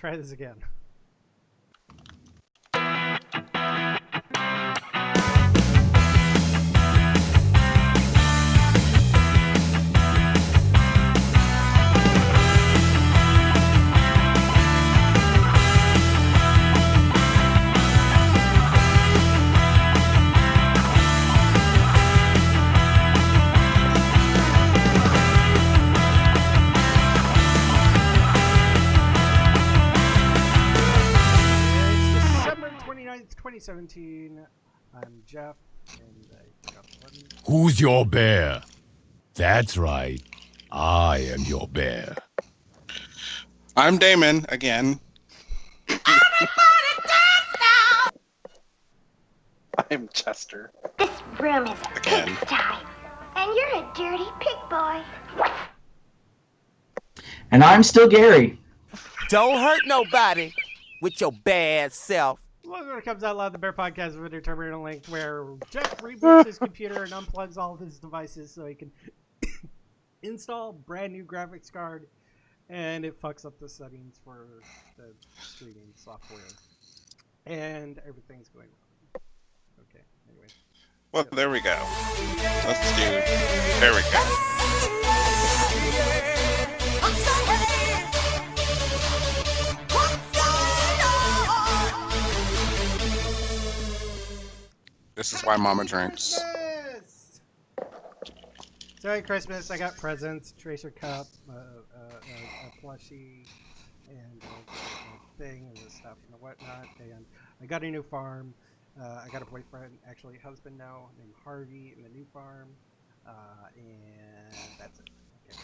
try this again. It's December 29th, 2017. I'm Jeff, and I got one. Who's your bear? That's right. I am your bear. I'm Damon again. I'm Chester. This room is a Again. pigsty, and you're a dirty pig boy. And I'm still Gary. Don't hurt nobody with your bad self. Welcome to Comes Out Loud, the Bear Podcast with a terminal link, where Jeff reboots his computer and unplugs all of his devices so he can install brand new graphics card, and it fucks up the settings for the streaming software, and everything's going wrong. Okay, anyway. Well, there we go. Let's do. There we go. This is why Mama drinks. Christmas! So at Christmas, I got presents, Tracer Cup, a plushie, and a thing, and the stuff and the whatnot. And I got a new farm. I got a boyfriend, actually husband now, named Harvey, in the new farm. And that's it. Okay.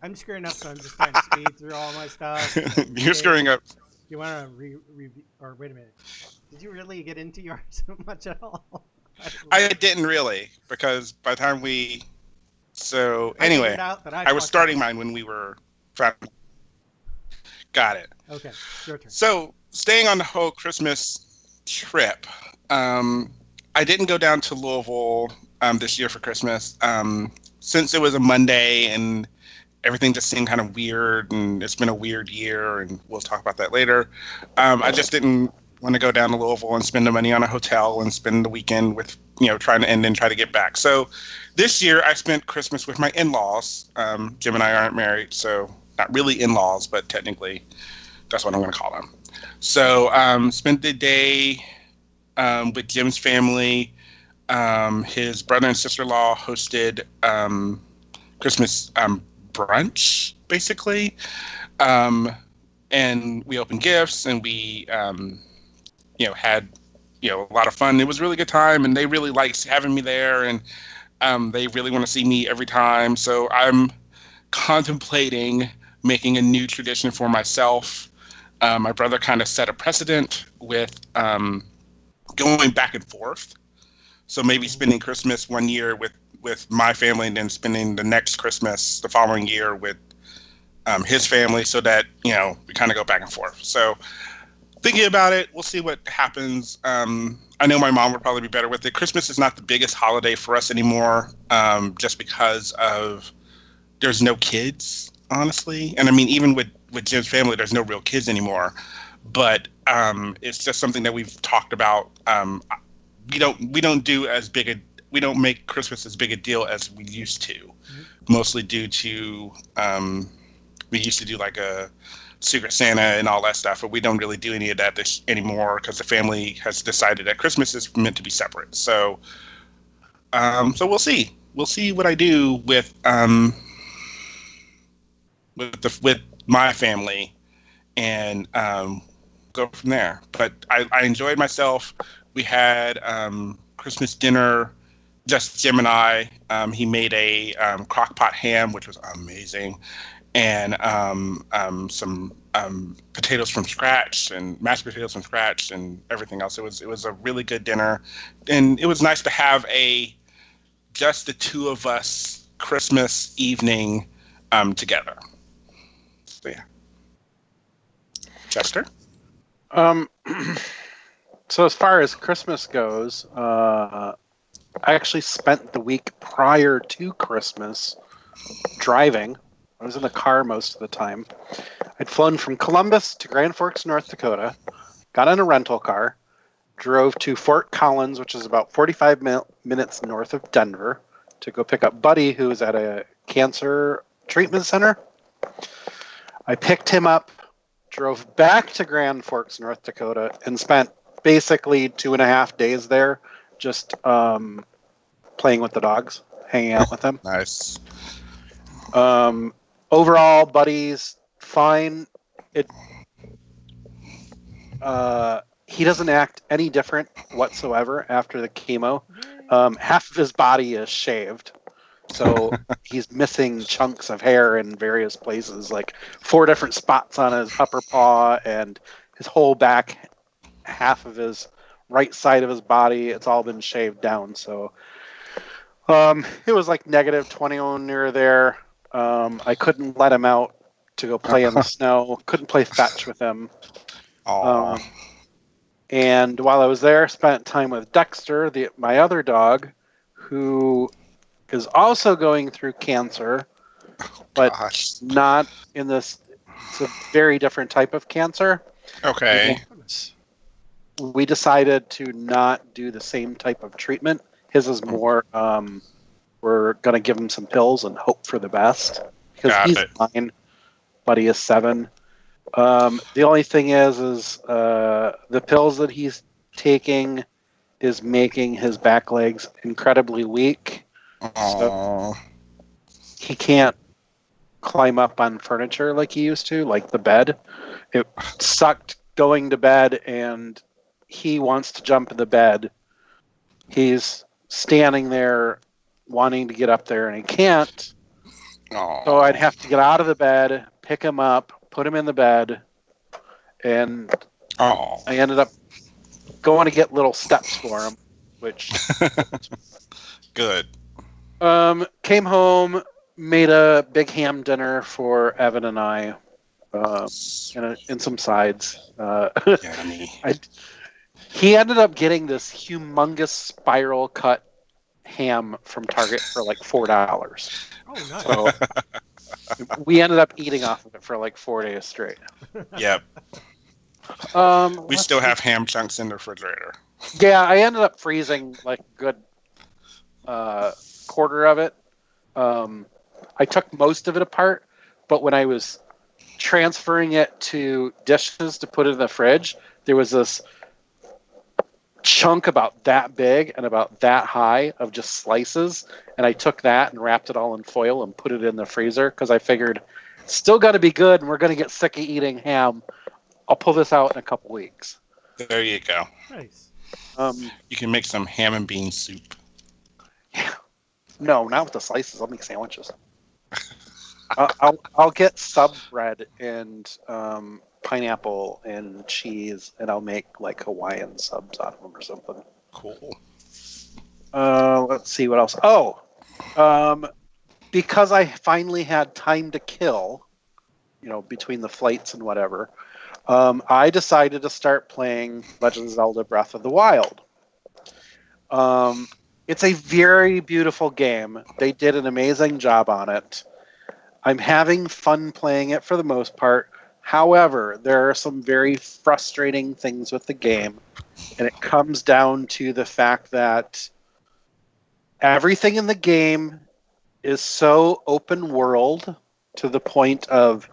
I'm screwing up, so I'm just trying to speed through all my stuff. You're screwing up. You want to review? Or wait a minute. Did you really get into yours so much at all? I didn't really, because by the time we. So, anyway, I was starting mine when we were. Got it. Okay, your turn. So, staying on the whole Christmas trip, I didn't go down to Louisville this year for Christmas. Since it was a Monday and everything just seemed kind of weird, and it's been a weird year, and we'll talk about that later. I just didn't want to go down to Louisville and spend the money on a hotel and spend the weekend with, trying to, and then try to get back. So this year I spent Christmas with my in-laws. Jim and I aren't married, so not really in-laws, but technically that's what I'm going to call them. So spent the day with Jim's family. His brother and sister-in-law hosted Christmas brunch, basically. And we opened gifts, and we had a lot of fun. It was a really good time, and they really liked having me there, and they really want to see me every time. So I'm contemplating making a new tradition for myself. My brother kind of set a precedent with going back and forth. So maybe spending Christmas one year with my family, and then spending the next Christmas the following year with his family, so that we kind of go back and forth. So thinking about it, we'll see what happens. I know my mom would probably be better with it. Christmas is not the biggest holiday for us anymore, just because of there's no kids, honestly. And I mean, even with Jim's family, there's no real kids anymore. But it's just something that we've talked about. We don't make Christmas as big a deal as we used to, mostly due to we used to do like a Secret Santa and all that stuff, but we don't really do any of that anymore because the family has decided that Christmas is meant to be separate. So, so we'll see. We'll see what I do with my family, and go from there. But I enjoyed myself. We had Christmas dinner, just Jim and I. He made a crock pot ham, which was amazing, and some potatoes from scratch, and mashed potatoes from scratch, and everything else. It was a really good dinner, and it was nice to have just the two of us Christmas evening together. So yeah, Chester. So as far as Christmas goes, I actually spent the week prior to Christmas driving I was in the car most of the time. I'd flown from Columbus to Grand Forks, North Dakota, got in a rental car, drove to Fort Collins, which is about 45 minutes north of Denver, to go pick up Buddy, who was at a cancer treatment center. I picked him up, drove back to Grand Forks, North Dakota, and spent basically 2.5 days there just playing with the dogs, hanging out with them. Nice. Overall, Buddy's fine. He doesn't act any different whatsoever after the chemo. Half of his body is shaved, so he's missing chunks of hair in various places, like 4 different spots on his upper paw and his whole back half of his right side of his body. It's all been shaved down. So it was like -20 near there. I couldn't let him out to go play in the snow. Couldn't play fetch with him. And while I was there, spent time with Dexter, my other dog, who is also going through cancer, but not in this. It's a very different type of cancer. Okay. We decided to not do the same type of treatment. His is more, we're going to give him some pills and hope for the best. Because he's fine, but he is 7. The only thing is the pills that he's taking is making his back legs incredibly weak. So he can't climb up on furniture like he used to, like the bed. It sucked going to bed, and he wants to jump in the bed. He's standing there wanting to get up there, and he can't. So I'd have to get out of the bed, pick him up, put him in the bed, and I ended up going to get little steps for him, which good. Came home, made a big ham dinner for Evan and I, and some sides. He ended up getting this humongous spiral cut ham from Target for like $4. Oh, nice. So we ended up eating off of it for like 4 days straight. Yep. We still have ham chunks in the refrigerator. Yeah, I ended up freezing like a good quarter of it. I took most of it apart, but when I was transferring it to dishes to put it in the fridge, there was this chunk about that big and about that high of just slices, and I took that and wrapped it all in foil and put it in the freezer because I figured it's still got to be good and we're going to get sick of eating ham. I'll pull this out in a couple weeks. There you go. Nice. You can make some ham and bean soup. Yeah. No, not with the slices. I'll make sandwiches. I'll get sub bread and pineapple and cheese, and I'll make like Hawaiian subs out of them or something. Cool. Let's see what else. Because I finally had time to kill, between the flights and whatever, I decided to start playing Legend of Zelda Breath of the Wild. It's a very beautiful game. They did an amazing job on it. I'm having fun playing it for the most part. However, there are some very frustrating things with the game, and it comes down to the fact that everything in the game is so open world to the point of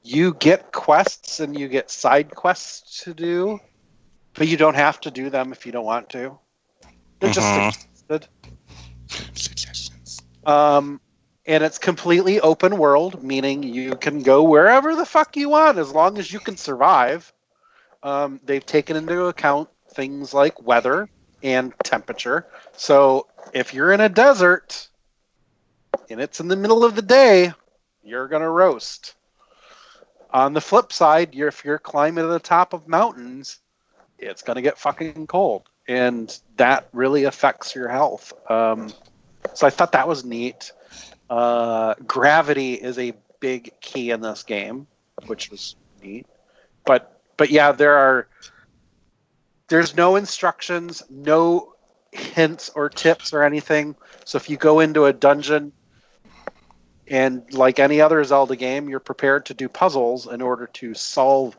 you get quests and you get side quests to do, but you don't have to do them if you don't want to. They're just suggestions. And it's completely open world, meaning you can go wherever the fuck you want as long as you can survive. They've taken into account things like weather and temperature. So if you're in a desert and it's in the middle of the day, you're going to roast. On the flip side, if you're climbing to the top of mountains, it's going to get fucking cold. And that really affects your health. So I thought that was neat. Gravity is a big key in this game, which was neat. But yeah, there's no instructions, no hints or tips or anything. So if you go into a dungeon And like any other Zelda game, you're prepared to do puzzles in order to solve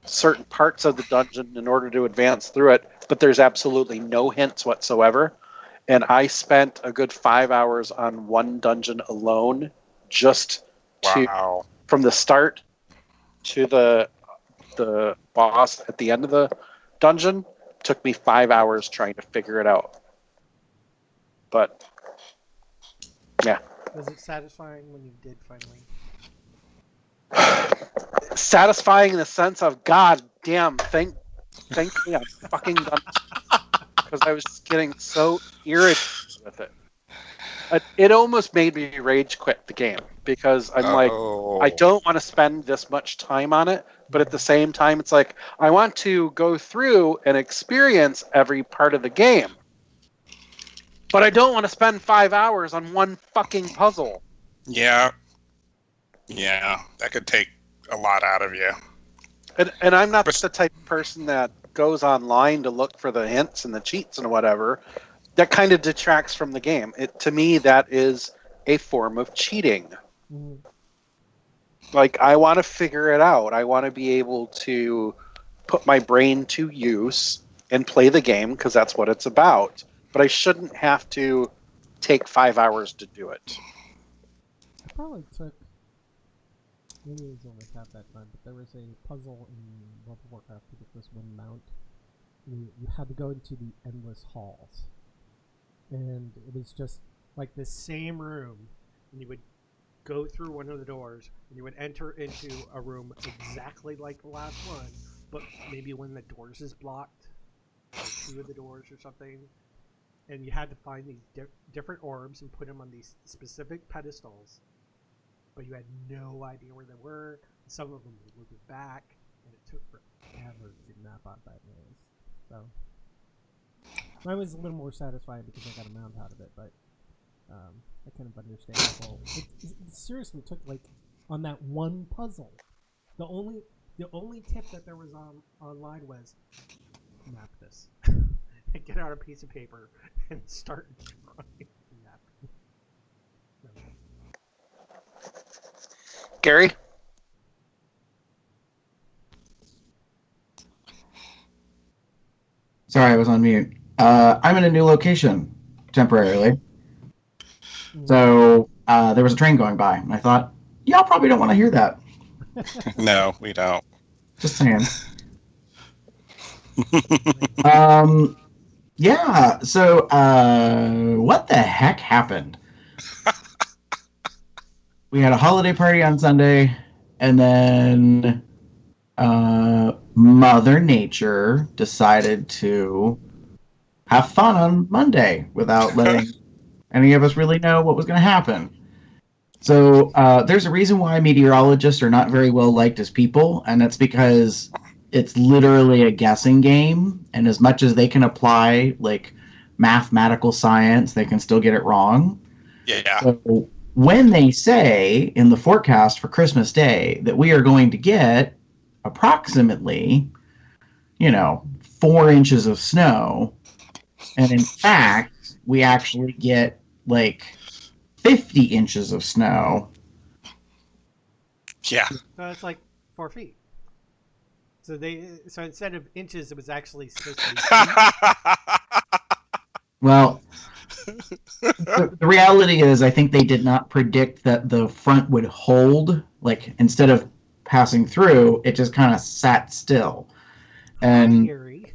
certain parts of the dungeon in order to advance through it, but there's absolutely no hints whatsoever. And I spent a good 5 hours on one dungeon alone, just to from the start to the boss at the end of the dungeon. Took me 5 hours trying to figure it out. But yeah. Was it satisfying when you did finally? Satisfying in the sense of, God damn, thankfully I'm fucking done. Because I was getting so irritated with it. It almost made me rage quit the game. Because I'm like, I don't want to spend this much time on it. But at the same time, it's like, I want to go through and experience every part of the game. But I don't want to spend 5 hours on one fucking puzzle. Yeah. Yeah, that could take a lot out of you. And I'm not the type of person that goes online to look for the hints and the cheats and whatever. That kind of detracts from the game. To me, that is a form of cheating. Mm. Like, I want to figure it out. I want to be able to put my brain to use and play the game because that's what it's about. But I shouldn't have to take 5 hours to do it. I probably took... Maybe it was only half that time, but there was a puzzle in World of Warcraft to get this one mount. You had to go into the endless halls. And it was just like the same room, and you would go through one of the doors, and you would enter into a room exactly like the last one, but maybe when the doors is blocked, or two of the doors or something, and you had to find these different orbs and put them on these specific pedestals, but you had no idea where they were. Some of them were moving back, and it took forever to map out that maze. So mine was a little more satisfying because I got a mount out of it, but I kind of understand the whole. It seriously took like on that one puzzle. The only tip that there was online was map this. Get out a piece of paper and start drawing. Gary? Sorry, I was on mute. I'm in a new location temporarily. So there was a train going by, and I thought, y'all probably don't want to hear that. No, we don't. Just saying. Yeah, so what the heck happened? We had a holiday party on Sunday, and then Mother Nature decided to have fun on Monday without letting any of us really know what was going to happen. So there's a reason why meteorologists are not very well liked as people, and that's because it's literally a guessing game, and as much as they can apply like mathematical science, they can still get it wrong. Yeah. So when they say in the forecast for Christmas Day that we are going to get approximately, 4 inches of snow, and in fact, we actually get like 50 inches of snow. Yeah. So it's like 4 feet. So instead of inches, it was actually supposed to be feet. Well, the reality is, I think they did not predict that the front would hold. Like, instead of passing through, it just kind of sat still. And, Eerie.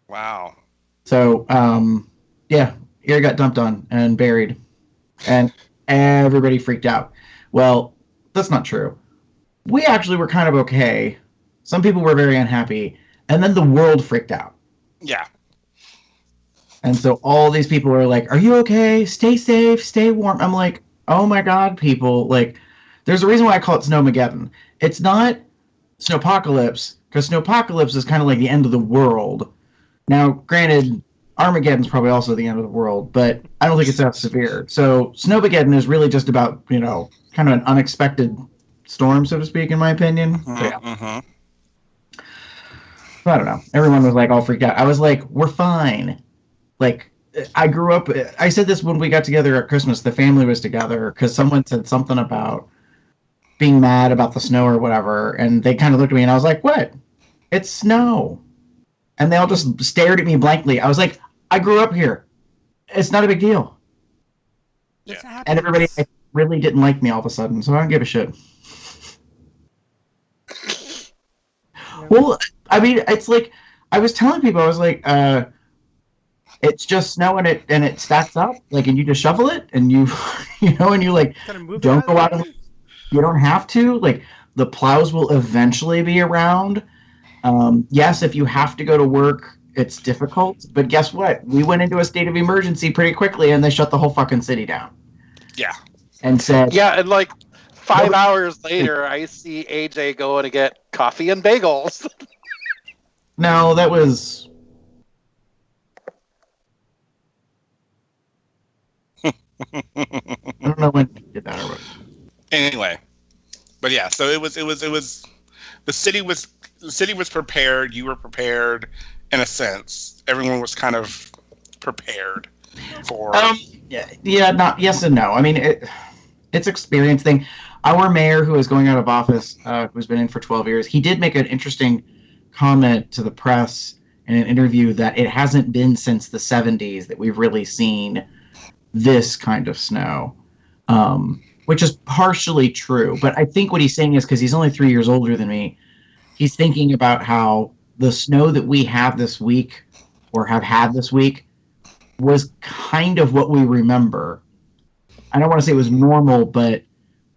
Wow. So, yeah, Erie got dumped on and buried. And everybody freaked out. Well, that's not true. We actually were kind of okay. Some people were very unhappy. And then the world freaked out. Yeah. And so all these people are like, are you okay? Stay safe, stay warm. I'm like, oh my God, people. Like, there's a reason why I call it Snowmageddon. It's not Snowpocalypse, because Snowpocalypse is kind of like the end of the world. Now, granted, Armageddon's probably also the end of the world, but I don't think it's that severe. So Snowmageddon is really just about, kind of an unexpected storm, so to speak, in my opinion. Mm-hmm. I don't know. Everyone was like all freaked out. I was like, we're fine. Like, I grew up. I said this when we got together at Christmas. The family was together because someone said something about being mad about the snow or whatever, and they kind of looked at me, and I was like, "What? It's snow." And they all just stared at me blankly. I was like, "I grew up here. It's not a big deal." This happens. And everybody really didn't like me all of a sudden, so I don't give a shit. Yeah. Well, I mean, it's like I was telling people, I was like, it's just snow and it stacks up, like, and you just shovel it, and you, and you like Kind of move it don't go out. of the way. You don't have to. Like, the plows will eventually be around. Yes, if you have to go to work, it's difficult. But guess what? We went into a state of emergency pretty quickly, and they shut the whole fucking city down. Yeah. And said, Yeah, and like 5 hours later, I see AJ going to get coffee and bagels. no, that was. I don't know when he did that or what. Anyway, but yeah, so it was the city was prepared. You were prepared in a sense. Everyone was kind of prepared for. Yeah, not yes and no. I mean, it's experience thing. Our mayor, who is going out of office, who's been in for 12 years, he did make an interesting comment to the press in an interview that it hasn't been since the 70s that we've really seen this kind of snow, which is partially true. But I think what he's saying is because he's only 3 years older than me, he's thinking about how the snow that we have this week or have had this week was kind of what we remember. I don't want to say it was normal, but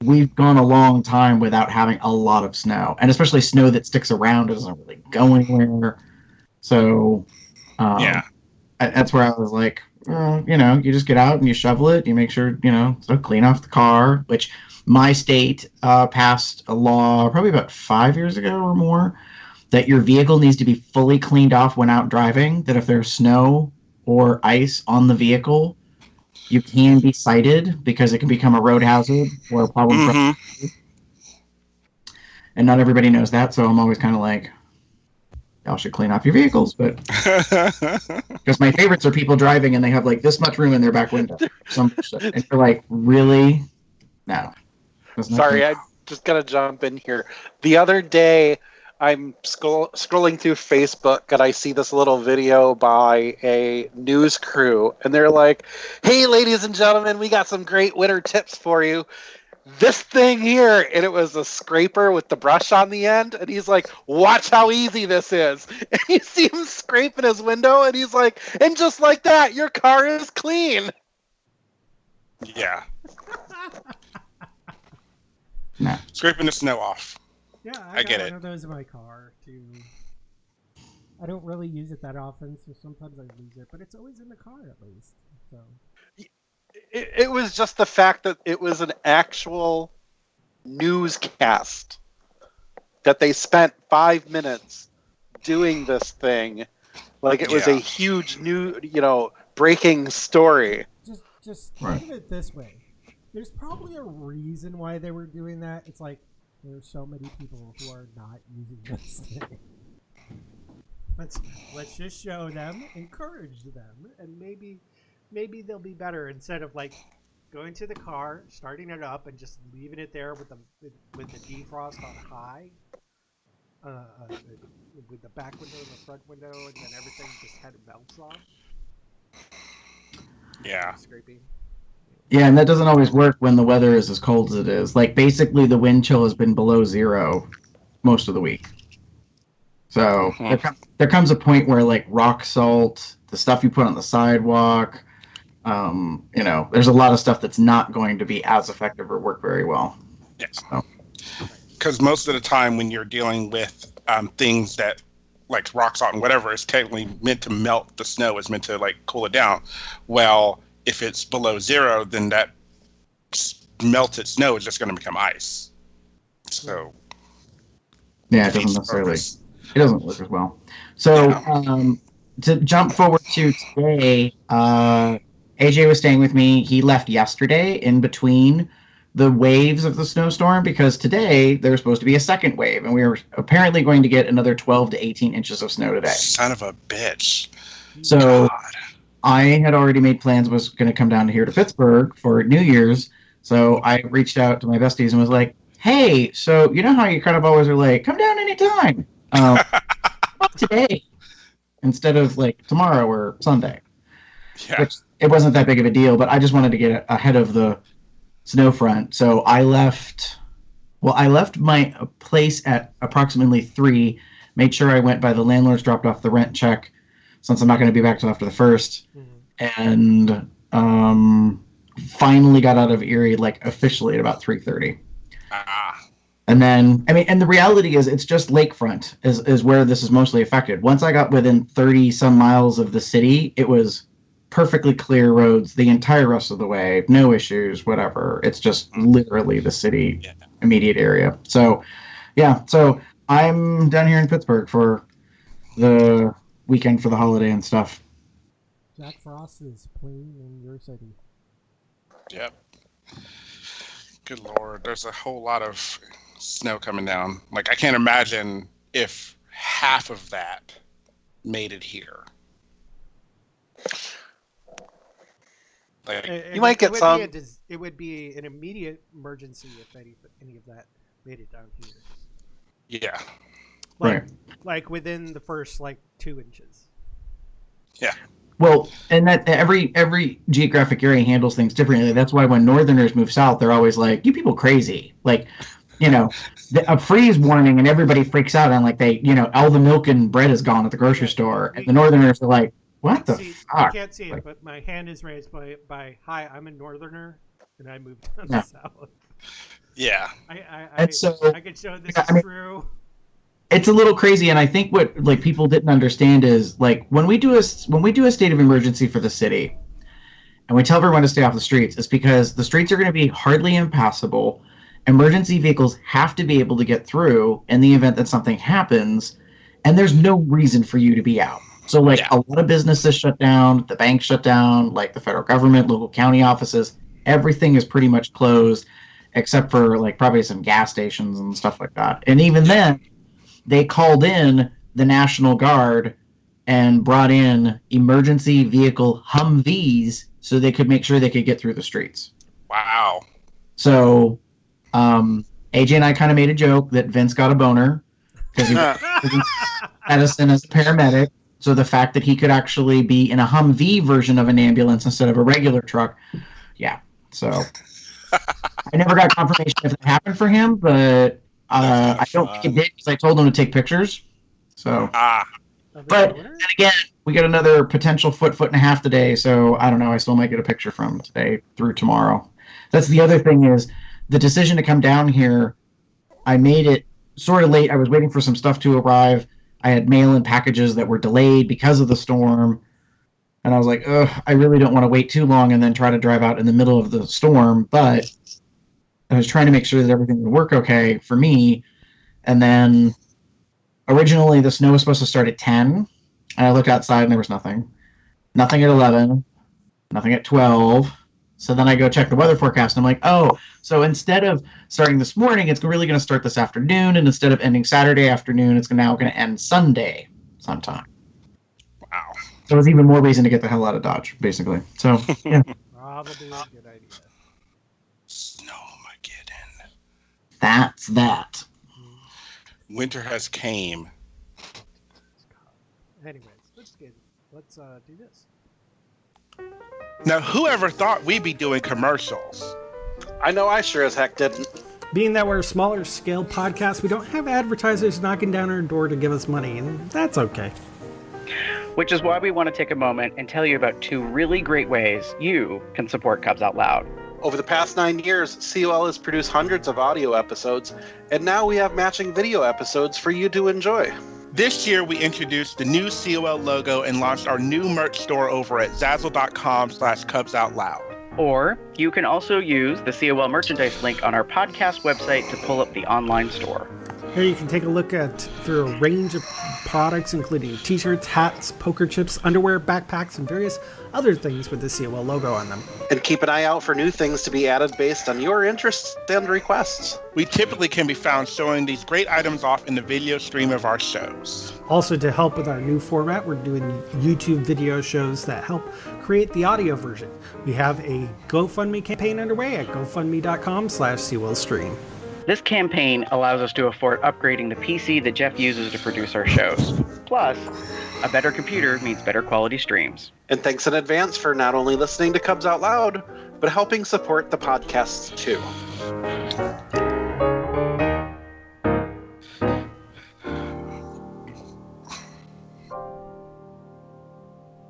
we've gone a long time without having a lot of snow, and especially snow that sticks around, doesn't really go anywhere. So, that's where I was like, you just get out and you shovel it. You make sure, so clean off the car, which my state passed a law probably about 5 years ago or more that your vehicle needs to be fully cleaned off when out driving, that if there's snow or ice on the vehicle, you can be cited because it can become a road hazard or a problem. Mm-hmm. And not everybody knows that, so I'm always kind of like, y'all should clean off your vehicles, but because my favorites are people driving and they have like this much room in their back window. And you're like, really? No. Sorry, I just gotta jump in here. The other day, I'm scrolling through Facebook and I see this little video by a news crew, and they're like, "Hey, ladies and gentlemen, we got some great winter tips for you. This thing here," and it was a scraper with the brush on the end, and he's like, "Watch how easy this is." And you see him scraping his window, and he's like, "And just like that, your car is clean." Yeah. No. Scraping the snow off. Yeah, I get got it. one of those in my car too. I don't really use it that often, so sometimes I lose it, but it's always in the car at least. So It was just the fact that it was an actual newscast that they spent 5 minutes doing this thing, like it was a huge new, breaking story. Just Right. think of it this way: there's probably a reason why they were doing that. It's like there's so many people who are not using this thing. Let's just show them, encourage them, and maybe they'll be better instead of like going to the car, starting it up, and just leaving it there with the defrost on high, with the back window and the front window, and then everything just kind of melts off. Yeah. Scraping. Yeah, and that doesn't always work when the weather is as cold as it is. Like, basically, the wind chill has been below zero most of the week. So there comes a point where, like, rock salt, the stuff you put on the sidewalk, there's a lot of stuff that's not going to be as effective or work very well. Yeah. So. Because most of the time when you're dealing with things that, like rock salt and whatever, is technically meant to melt the snow, is meant to, like, cool it down. Well, if it's below zero, then that melted snow is just going to become ice. So, yeah, it doesn't work as well. So, to jump forward to today, AJ was staying with me. He left yesterday in between the waves of the snowstorm because today there's supposed to be a second wave, and we were apparently going to get another 12 to 18 inches of snow today. Son of a bitch. So, God. I had already made plans, was going to come down here to Pittsburgh for New Year's. So I reached out to my besties and was like, hey, so you know how you kind of always are like, come down anytime. Today instead of like tomorrow or Sunday. Yeah. Which it wasn't that big of a deal, but I just wanted to get ahead of the snow front. So I left my place at approximately 3, made sure I went by the landlord's, dropped off the rent check, since I'm not going to be back till after the 1st, and finally got out of Erie like officially at about 3:30. And then, and the reality is it's just lakefront is where this is mostly affected. Once I got within 30 some miles of the city, it was perfectly clear roads the entire rest of the way, no issues, whatever. It's just literally the city immediate area. So, yeah, so I'm down here in Pittsburgh for the weekend for the holiday and stuff. Jack Frost is playing in your city. Yep. Good Lord, there's a whole lot of snow coming down. Like, I can't imagine if half of that made it here. Like, you might get some. It would be an immediate emergency if any of that made it down here. Yeah. Like within the first 2 inches. Yeah. Well, and that every geographic area handles things differently. That's why when Northerners move south, they're always like, "You people crazy!" Like, a freeze warning, and everybody freaks out, and all the milk and bread is gone at the grocery store, and the Northerners are like, "What the fuck?" I can't see it, but my hand is raised by "Hi, I'm a Northerner, and I moved down the south." Yeah. I can show this is true. It's a little crazy, and I think what people didn't understand is when we do a state of emergency for the city, and we tell everyone to stay off the streets, it's because the streets are going to be hardly impassable. Emergency vehicles have to be able to get through in the event that something happens, and there's no reason for you to be out. So a lot of businesses shut down, the banks shut down, the federal government, local county offices, everything is pretty much closed, except for probably some gas stations and stuff like that. And even then, they called in the National Guard and brought in emergency vehicle Humvees so they could make sure they could get through the streets. Wow. So AJ and I kind of made a joke that Vince got a boner because he was medicine as a paramedic. So the fact that he could actually be in a Humvee version of an ambulance instead of a regular truck. Yeah. So I never got confirmation if it happened for him, but I don't think it did because I told him to take pictures. So, but then again, we got another potential foot and a half today. So I don't know. I still might get a picture from today through tomorrow. That's the other thing is the decision to come down here. I made it sort of late. I was waiting for some stuff to arrive. I had mail and packages that were delayed because of the storm. And I was like, I really don't want to wait too long and then try to drive out in the middle of the storm. But I was trying to make sure that everything would work okay for me. And then originally the snow was supposed to start at 10. And I looked outside and there was nothing. Nothing at 11. Nothing at 12. So then I go check the weather forecast. And I'm like, oh, so instead of starting this morning, it's really going to start this afternoon. And instead of ending Saturday afternoon, it's now going to end Sunday sometime. Wow. So it was even more reason to get the hell out of Dodge, basically. So, yeah. Probably a good idea. Snowmageddon. That's that. Winter has came. Anyways, let's do this. Now, whoever thought we'd be doing commercials? I know I sure as heck didn't. Being that we're a smaller scale podcast, we don't have advertisers knocking down our door to give us money, and that's okay. Which is why we want to take a moment and tell you about 2 really great ways you can support Cubs Out Loud. Over the past 9 years, COL has produced hundreds of audio episodes, and now we have matching video episodes for you to enjoy. This year, we introduced the new COL logo and launched our new merch store over at zazzle.com/cubsoutloud. Or you can also use the COL merchandise link on our podcast website to pull up the online store. Here you can take a look at through a range of products, including t-shirts, hats, poker chips, underwear, backpacks, and various other things with the COL logo on them. And keep an eye out for new things to be added based on your interests and requests. We typically can be found showing these great items off in the video stream of our shows. Also, to help with our new format, we're doing YouTube video shows that help create the audio version. We have a GoFundMe campaign underway at gofundme.com/COLstream. This campaign allows us to afford upgrading the PC that Jeff uses to produce our shows. Plus, a better computer means better quality streams. And thanks in advance for not only listening to Cubs Out Loud, but helping support the podcasts too.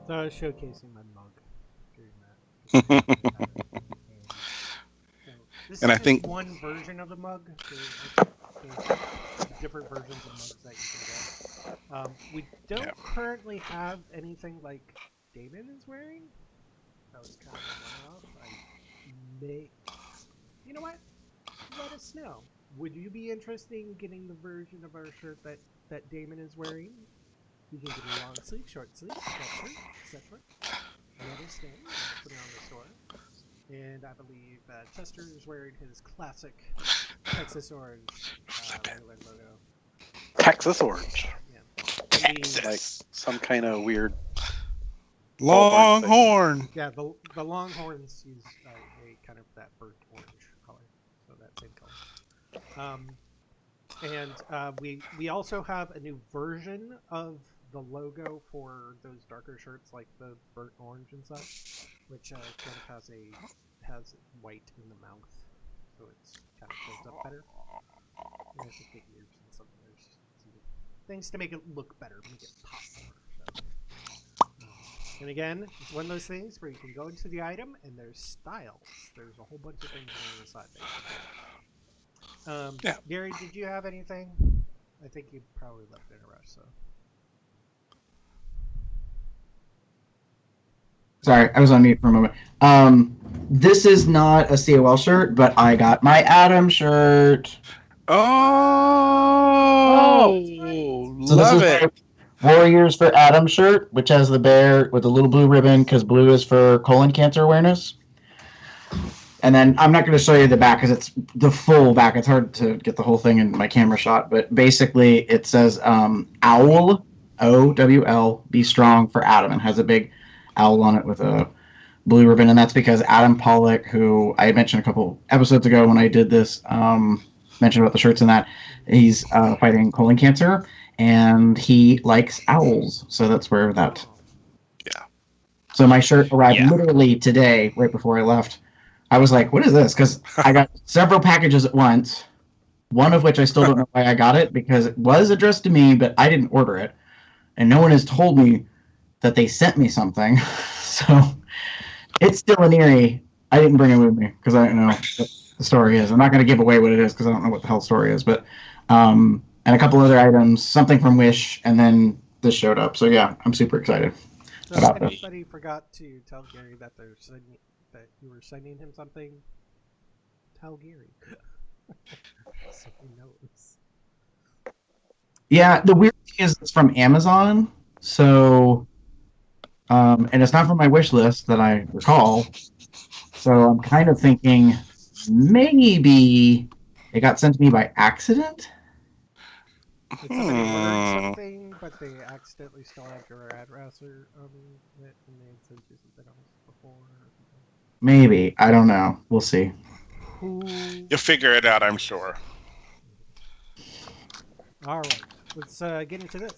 So I was showcasing my mug during that. This And is I think one version of the mug. There's different versions of mugs that you can get. We don't currently have anything like Damon is wearing. That was kind of a one-off. I may... You know what? Let us know. Would you be interested in getting the version of our shirt that Damon is wearing? You can get a long sleeve, short sleeve, sweatshirt, etc. Let us know. We'll put it on the store. And I believe Chester is wearing his classic Texas orange logo. Texas orange. Yeah. Texas. Like some kind of weird Longhorn. Yeah, the Longhorns use a kind of that burnt orange color, so that same color. And we also have a new version of the logo for those darker shirts, like the burnt orange and such, which kind of has white in the mouth, so it's kind of shows up better. You have to get ears and some things to make it look better, make it pop more. So. And again, it's one of those things where you can go into the item and there's styles. There's a whole bunch of things on the side there. Yeah. Gary, did you have anything? I think you probably left in a rush, so. Sorry, I was on mute for a moment. This is not a COL shirt, but I got my Adam shirt. Oh, So love this is it. Warriors for Adam shirt, which has the bear with a little blue ribbon, because blue is for colon cancer awareness. And then I'm not going to show you the back because it's the full back. It's hard to get the whole thing in my camera shot, but basically it says OWL, O-W-L, be strong for Adam, and has a big owl on it with a blue ribbon, and that's because Adam Pollock, who I mentioned a couple episodes ago when I did this, mentioned about the shirts and that, he's fighting colon cancer, and he likes owls, so that's where that... Yeah. So my shirt arrived literally today, right before I left. I was like, what is this? Because I got several packages at once, one of which I still don't know why I got it, because it was addressed to me, but I didn't order it, and no one has told me that they sent me something. So it's still an Erie. I didn't bring it with me because I don't know what the story is. I'm not going to give away what it is because I don't know what the hell the story is. But and a couple other items, something from Wish, and then this showed up. So yeah, I'm super excited about this. Anybody forgot to tell Gary that that you were sending him something? Tell Gary. So he knows. Yeah, the weird thing is it's from Amazon. So, and it's not from my wish list that I recall. So I'm kind of thinking maybe it got sent to me by accident. Did somebody ordered something, but they accidentally still have your address or it, and they had sent you something else before? Maybe. I don't know. We'll see. You'll figure it out, I'm sure. All right. Let's get into this.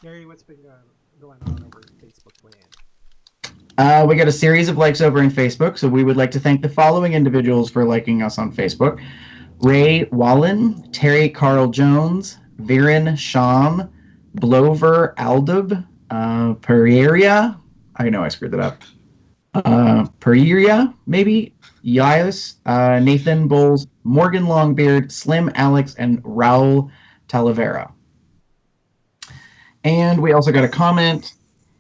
Gary, what's been going on over in Facebook land? We got a series of likes over in Facebook, so we would like to thank the following individuals for liking us on Facebook. Ray Wallen, Terry Carl Jones, Viren Sham, Blover Aldub, Pereira, I know I screwed that up, Pereira, maybe, Yaius, Nathan Bowles, Morgan Longbeard, Slim Alex, and Raul Talavera. And we also got a comment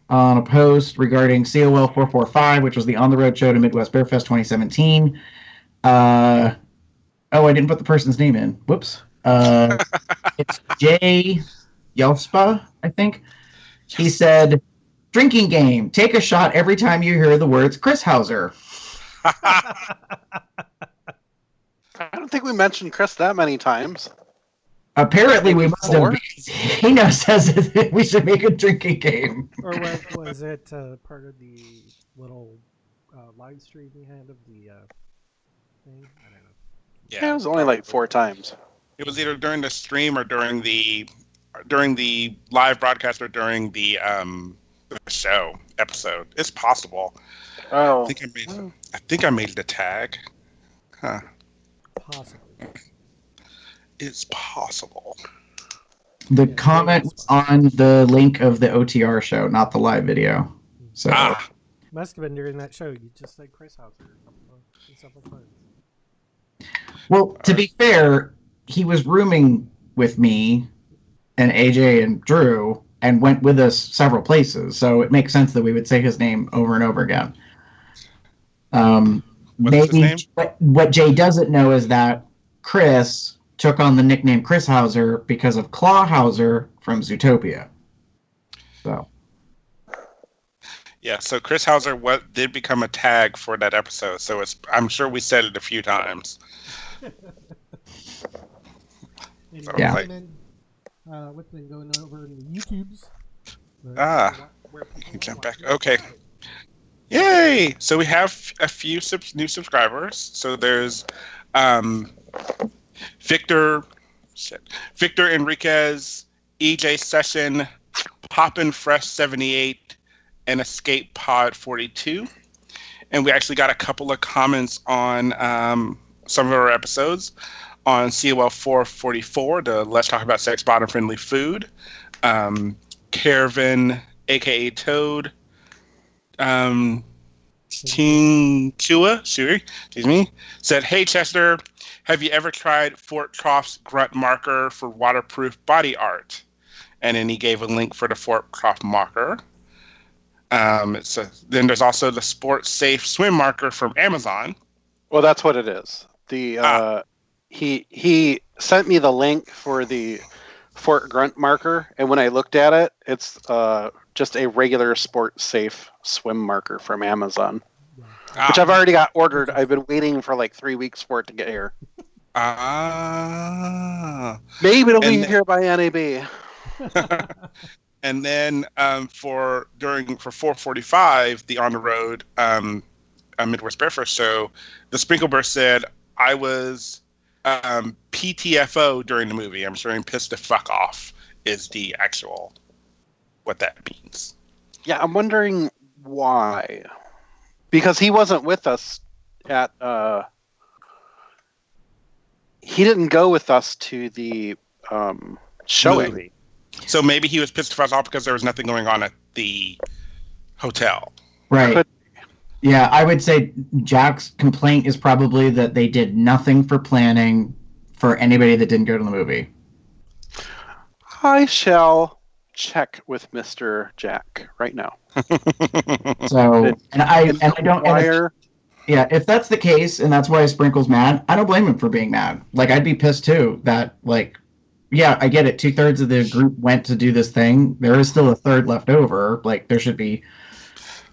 on a post regarding COL447, which was the On the Road show to Midwest Bear Fest 2017. Oh, I didn't put the person's name in. Whoops. It's Jay Yelspa, I think. He said, "Drinking game. Take a shot every time you hear the words Chris Hauser." I don't think we mentioned Chris that many times. Apparently, we must have. Four? He now says that we should make a drinking game. Or what was it part of the little live stream we had of the thing? I don't know. Yeah, it was only like 4 times. It was either during the stream or during the live broadcast or during the show episode. It's possible. Oh, I think I made it a tag. Huh. Possibly. It's possible. The comment was on the link of the OTR show, not the live video. So Must have been during that show. You just said Chris Hauser several times. Well, to be fair, he was rooming with me and AJ and Drew and went with us several places, so it makes sense that we would say his name over and over again. What's his name? What Jay doesn't know is that Chris took on the nickname Chris Hauser because of Claw Hauser from Zootopia. So. Yeah, so Chris Hauser did become a tag for that episode, so I'm sure we said it a few times. Yeah. What's been going over in the YouTubes? Jump back. Okay. Yay! So we have a few new subscribers. So there's Victor Enriquez, EJ Session, Poppin' Fresh 78, and Escape Pod 42. And we actually got a couple of comments on some of our episodes on COL447, the Let's Talk About Sex, Bottom Friendly Food. Kervin, aka Toad, King Chua, excuse me, said, "Hey Chester, have you ever tried Fort Croft's grunt marker for waterproof body art?" And then he gave a link for the Fort Croft marker. Then there's also the Sports Safe swim marker from Amazon. well, that's what it is. The he sent me the link for the Fort Grunt marker, and when I looked at it, it's just a regular Sports Safe swim marker from Amazon, which I've already got ordered. I've been waiting for like 3 weeks for it to get here. Maybe it'll be here by NAB. And then for 445, the On the Road Midwest Barefoot show, the Sprinkleburst said, "I was PTFO during the movie." I'm sure pissed the fuck off is the actual what that means. Yeah, I'm wondering why. Because he wasn't with us at he didn't go with us to the showing. Movie. So maybe he was pissed off because there was nothing going on at the hotel. Right. Yeah, I would say Jack's complaint is probably that they did nothing for planning for anybody that didn't go to the movie. I shall check with Mr. Jack right now. So, if that's the case and that's why Sprinkle's mad, I don't blame him for being mad. Like, I'd be pissed too that, like, yeah, I get it. 2/3 of the group went to do this thing. There is still a third left over. Like, there should be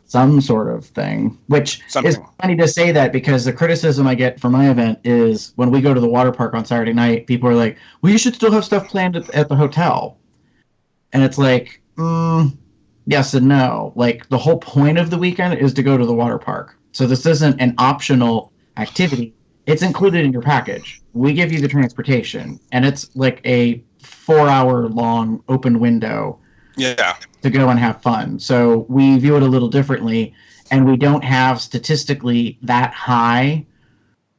some sort of thing, which is funny to say that because the criticism I get from my event is when we go to the water park on Saturday night, people are like, well, you should still have stuff planned at the hotel. And it's like, yes and no. Like, the whole point of the weekend is to go to the water park. So this isn't an optional activity. It's included in your package. We give you the transportation, and it's like a 4-hour long open window. Yeah. To go and have fun. So we view it a little differently, and we don't have statistically that high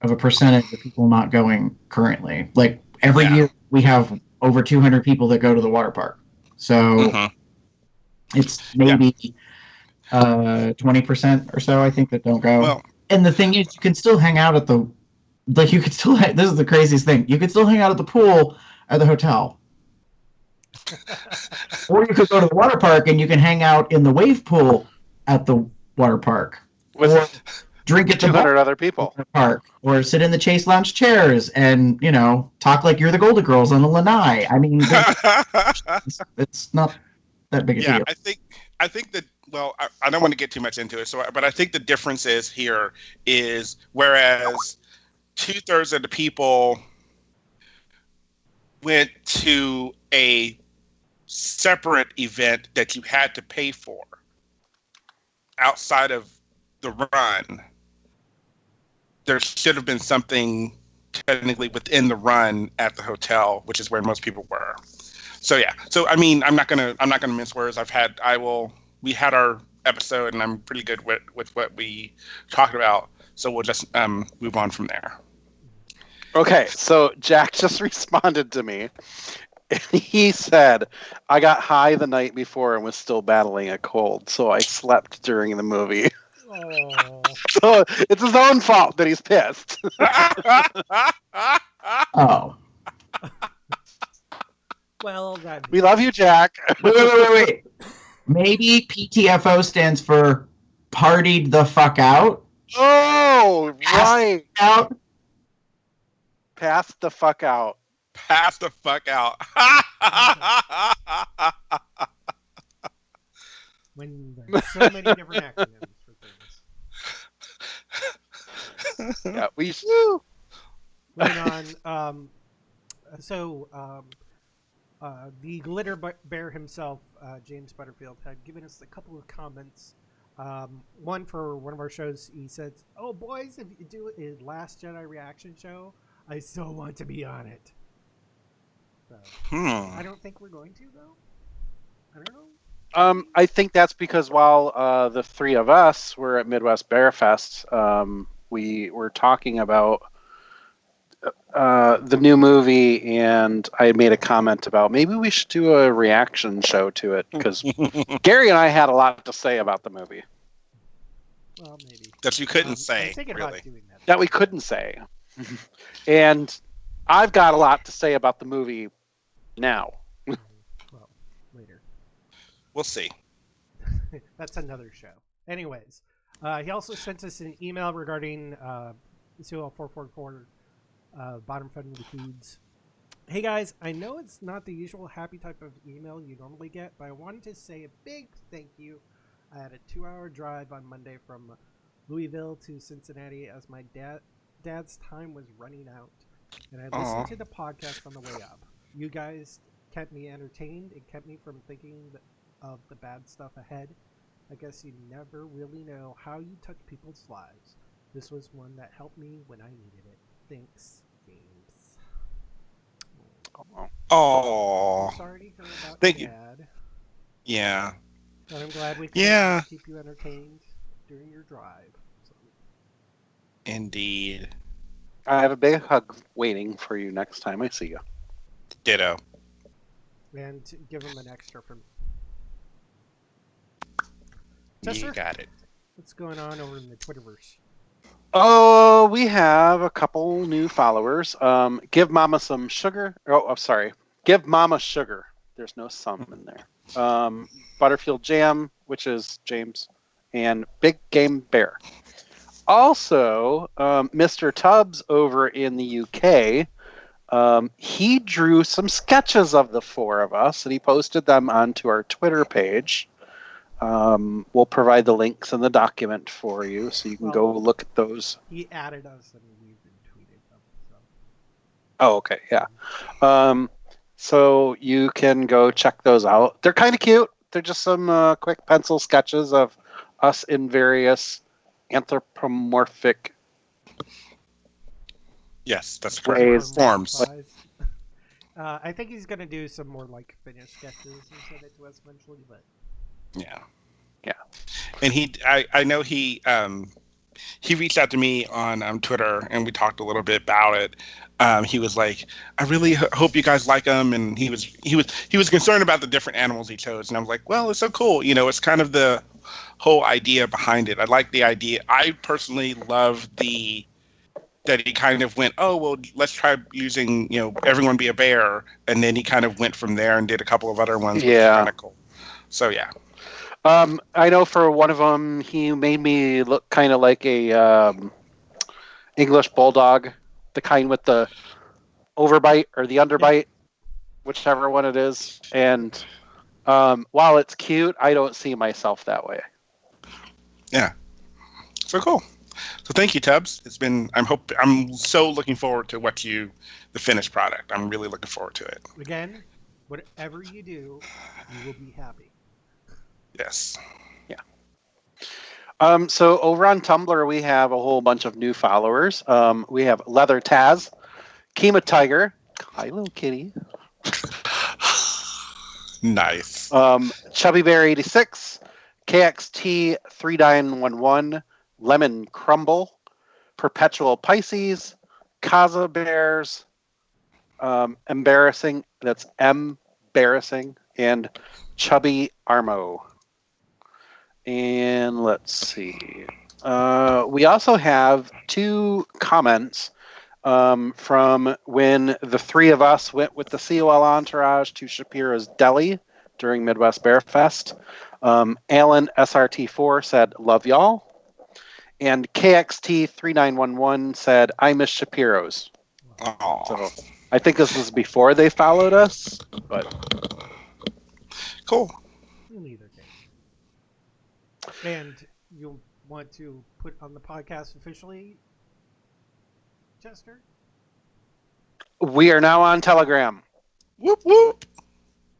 of a percentage of people not going currently. Like, every year we have over 200 people that go to the water park. So it's maybe 20% or so, I think, that don't go. Well, and the thing is, you can still hang out at the, like, you could still, this is the craziest thing, you could still hang out at the pool at the hotel. Or you could go to the water park and you can hang out in the wave pool at the water park. drink at the 200 other people. park, or sit in the Chase Lounge chairs and, talk like you're the Golden Girls on the Lanai. I mean, it's not that big a deal. I think that, well, I don't want to get too much into it, but I think the difference is whereas 2/3 of the people went to a separate event that you had to pay for outside of the run, there should have been something technically within the run at the hotel, which is where most people were. So yeah. So I mean, I'm not gonna mince words. We had our episode, and I'm pretty good with what we talked about. So we'll just move on from there. Okay, so Jack just responded to me. He said, I got high the night before and was still battling a cold, so I slept during the movie. So it's his own fault that he's pissed. Oh. Well, we love you, Jack. Wait. Maybe PTFO stands for partied the fuck out. Oh, right. Out. Pass the fuck out. Pass the fuck out. When there's so many different acronyms for things. Yeah, we. Moving on. The glitter bear himself, James Butterfield, had given us a couple of comments. One for one of our shows, he said, "Oh boys, if you do a Last Jedi reaction show, I so want to be on it." So, I don't think we're going to, though. I don't know. I think that's because while the three of us were at Midwest Bear Fest, we were talking about the new movie, and I made a comment about maybe we should do a reaction show to it, because Gary and I had a lot to say about the movie. Well, maybe. That you couldn't say, I'm thinking really. about doing that. That we couldn't say. And I've got a lot to say about the movie now. Well, later. We'll see. That's another show. Anyways, he also sent us an email regarding COL447 bottom friendly foods. Hey guys, I know it's not the usual happy type of email you normally get, but I wanted to say a big thank you. I had a 2-hour drive on Monday from Louisville to Cincinnati as my dad's time was running out, and I listened to the podcast on the way up. You guys kept me entertained. It kept me from thinking of the bad stuff ahead. I guess you never really know how you touch people's lives. This was one that helped me when I needed it. Thanks, James. Oh. Sorry to hear about Thank your you. dad. Yeah. But I'm glad we could keep you entertained during your drive. So. Indeed. I have a big hug waiting for you next time I see you. Ditto. And give him an extra from. You got it. What's going on over in the Twitterverse? Oh, we have a couple new followers. Give Mama some sugar. Oh, I'm sorry. Give Mama sugar. There's no some in there. Butterfield Jam, which is James, and Big Game Bear. Also, Mr. Tubbs over in the UK, he drew some sketches of the four of us, and he posted them onto our Twitter page. We'll provide the links in the document for you, so you can go look at those. He added us, and we retweeted them. So. Oh, okay, yeah. So you can go check those out. They're kind of cute. They're just some quick pencil sketches of us in various anthropomorphic. Yes, that's correct. Forms. I think he's going to do some more like finished sketches and send it to us eventually, but. Yeah. Yeah. And I know he reached out to me on Twitter, and we talked a little bit about it. He was like, I really hope you guys like him, and he was concerned about the different animals he chose, and I was like, well, it's so cool, it's kind of the whole idea behind it. I like the idea. I personally love that he kind of went, oh well, let's try using everyone be a bear, and then he kind of went from there and did a couple of other ones. Yeah. Which is kind of cool. So yeah. I know for one of them, he made me look kind of like a English bulldog, the kind with the overbite or the underbite, whichever one it is. And while it's cute, I don't see myself that way. Yeah. So cool. So thank you, Tubbs. I'm so looking forward to the finished product. I'm really looking forward to it. Again, whatever you do, you will be happy. Yes. Yeah. So over on Tumblr, we have a whole bunch of new followers. We have Leather Taz, Kima Tiger, hi little kitty. Nice. Chubby Bear 86, KXT 3911, Lemon Crumble, Perpetual Pisces, Kaza Bears, Embarrassing, that's Embarrassing, and Chubby Armo. And let's see. We also have 2 comments from when the 3 of us went with the COL entourage to Shapiro's Deli during Midwest Bear Fest. Alan SRT4 said, "Love y'all." And KXT 3911 said, "I miss Shapiro's." Aww. So I think this was before they followed us, but cool. In either case. And you'll want to put on the podcast officially, Chester? we are now on Telegram. Whoop whoop.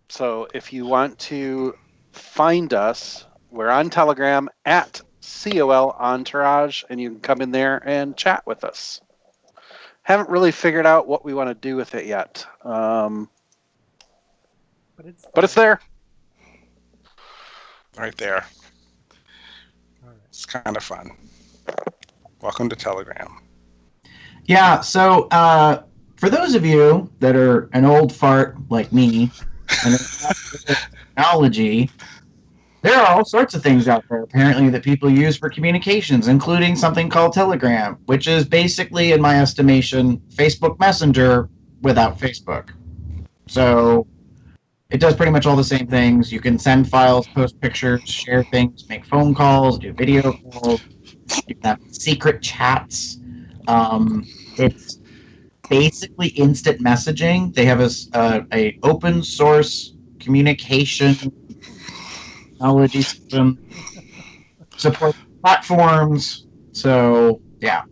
So if you want to find us, we're on Telegram at COL Entourage, and you can come in there and chat with us. Haven't really figured out what we want to do with it yet. But it's there. Right there. All right. It's kind of fun. Welcome to Telegram. Yeah, so for those of you that are an old fart like me, and technology, there are all sorts of things out there apparently that people use for communications, including something called Telegram, which is basically, in my estimation, Facebook Messenger without Facebook. So it does pretty much all the same things. You can send files, post pictures, share things, make phone calls, do video calls. You can have secret chats. It's basically instant messaging. They have a open source communication technology system, support platforms. So yeah.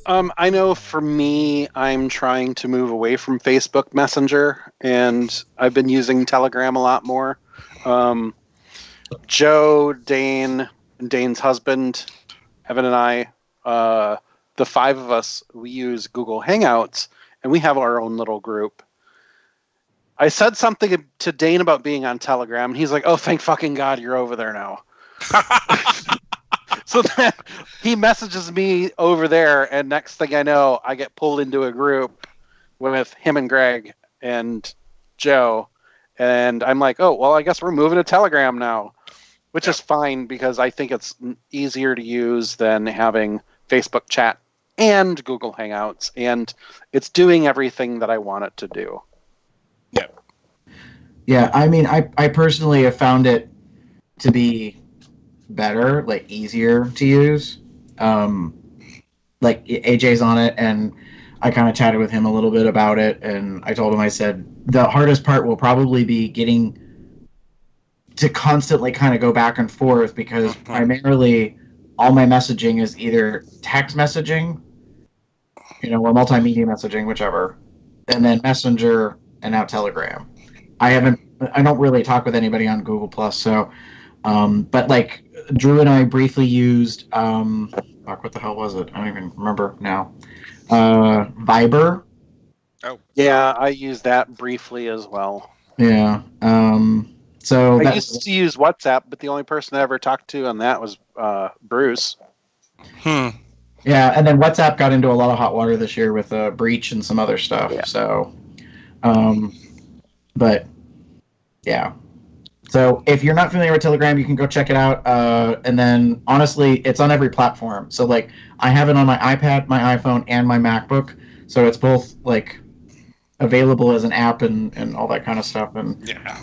I know for me, I'm trying to move away from Facebook Messenger, and I've been using Telegram a lot more. Joe, Dane, and Dane's husband, Evan, and I, the 5 of us, we use Google Hangouts, and we have our own little group. I said something to Dane about being on Telegram, and he's like, "Oh, thank fucking God you're over there now." So then he messages me over there, and next thing I know, I get pulled into a group with him and Greg and Joe, and I'm like, "Oh, well, I guess we're moving to Telegram now," which is fine because I think it's easier to use than having Facebook chat and Google Hangouts, and it's doing everything that I want it to do. Yep. Yeah, I mean, I personally have found it to be better, like easier to use. Like AJ's on it, and I kind of chatted with him a little bit about it, and I told him, I said, the hardest part will probably be getting to constantly kind of go back and forth, because primarily all my messaging is either text messaging, or multimedia messaging, whichever, and then Messenger, and now Telegram. I don't really talk with anybody on Google Plus, so but like Drew and I briefly used what the hell was it? I don't even remember now. Viber. Oh. Yeah, I used that briefly as well. Yeah. So I used to use WhatsApp, but the only person I ever talked to on that was Bruce. Yeah, and then WhatsApp got into a lot of hot water this year with Breach and some other stuff. Yeah. So, but yeah. So if you're not familiar with Telegram, you can go check it out. And then honestly, it's on every platform. So like I have it on my iPad, my iPhone, and my MacBook. So it's both like available as an app and all that kind of stuff. And yeah.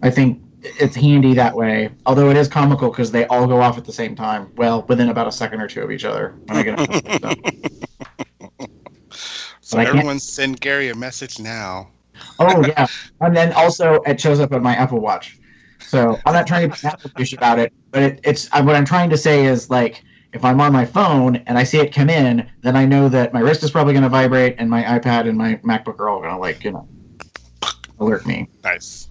I think it's handy that way. Although it is comical because they all go off at the same time. Well, within about a second or two of each other. When I get So everyone send Gary a message now. Oh yeah, and then also it shows up on my Apple Watch. So I'm not trying to be an Apple douche about it, but it's what I'm trying to say is like if I'm on my phone and I see it come in, then I know that my wrist is probably going to vibrate, and my iPad and my MacBook are all going to alert me. Nice.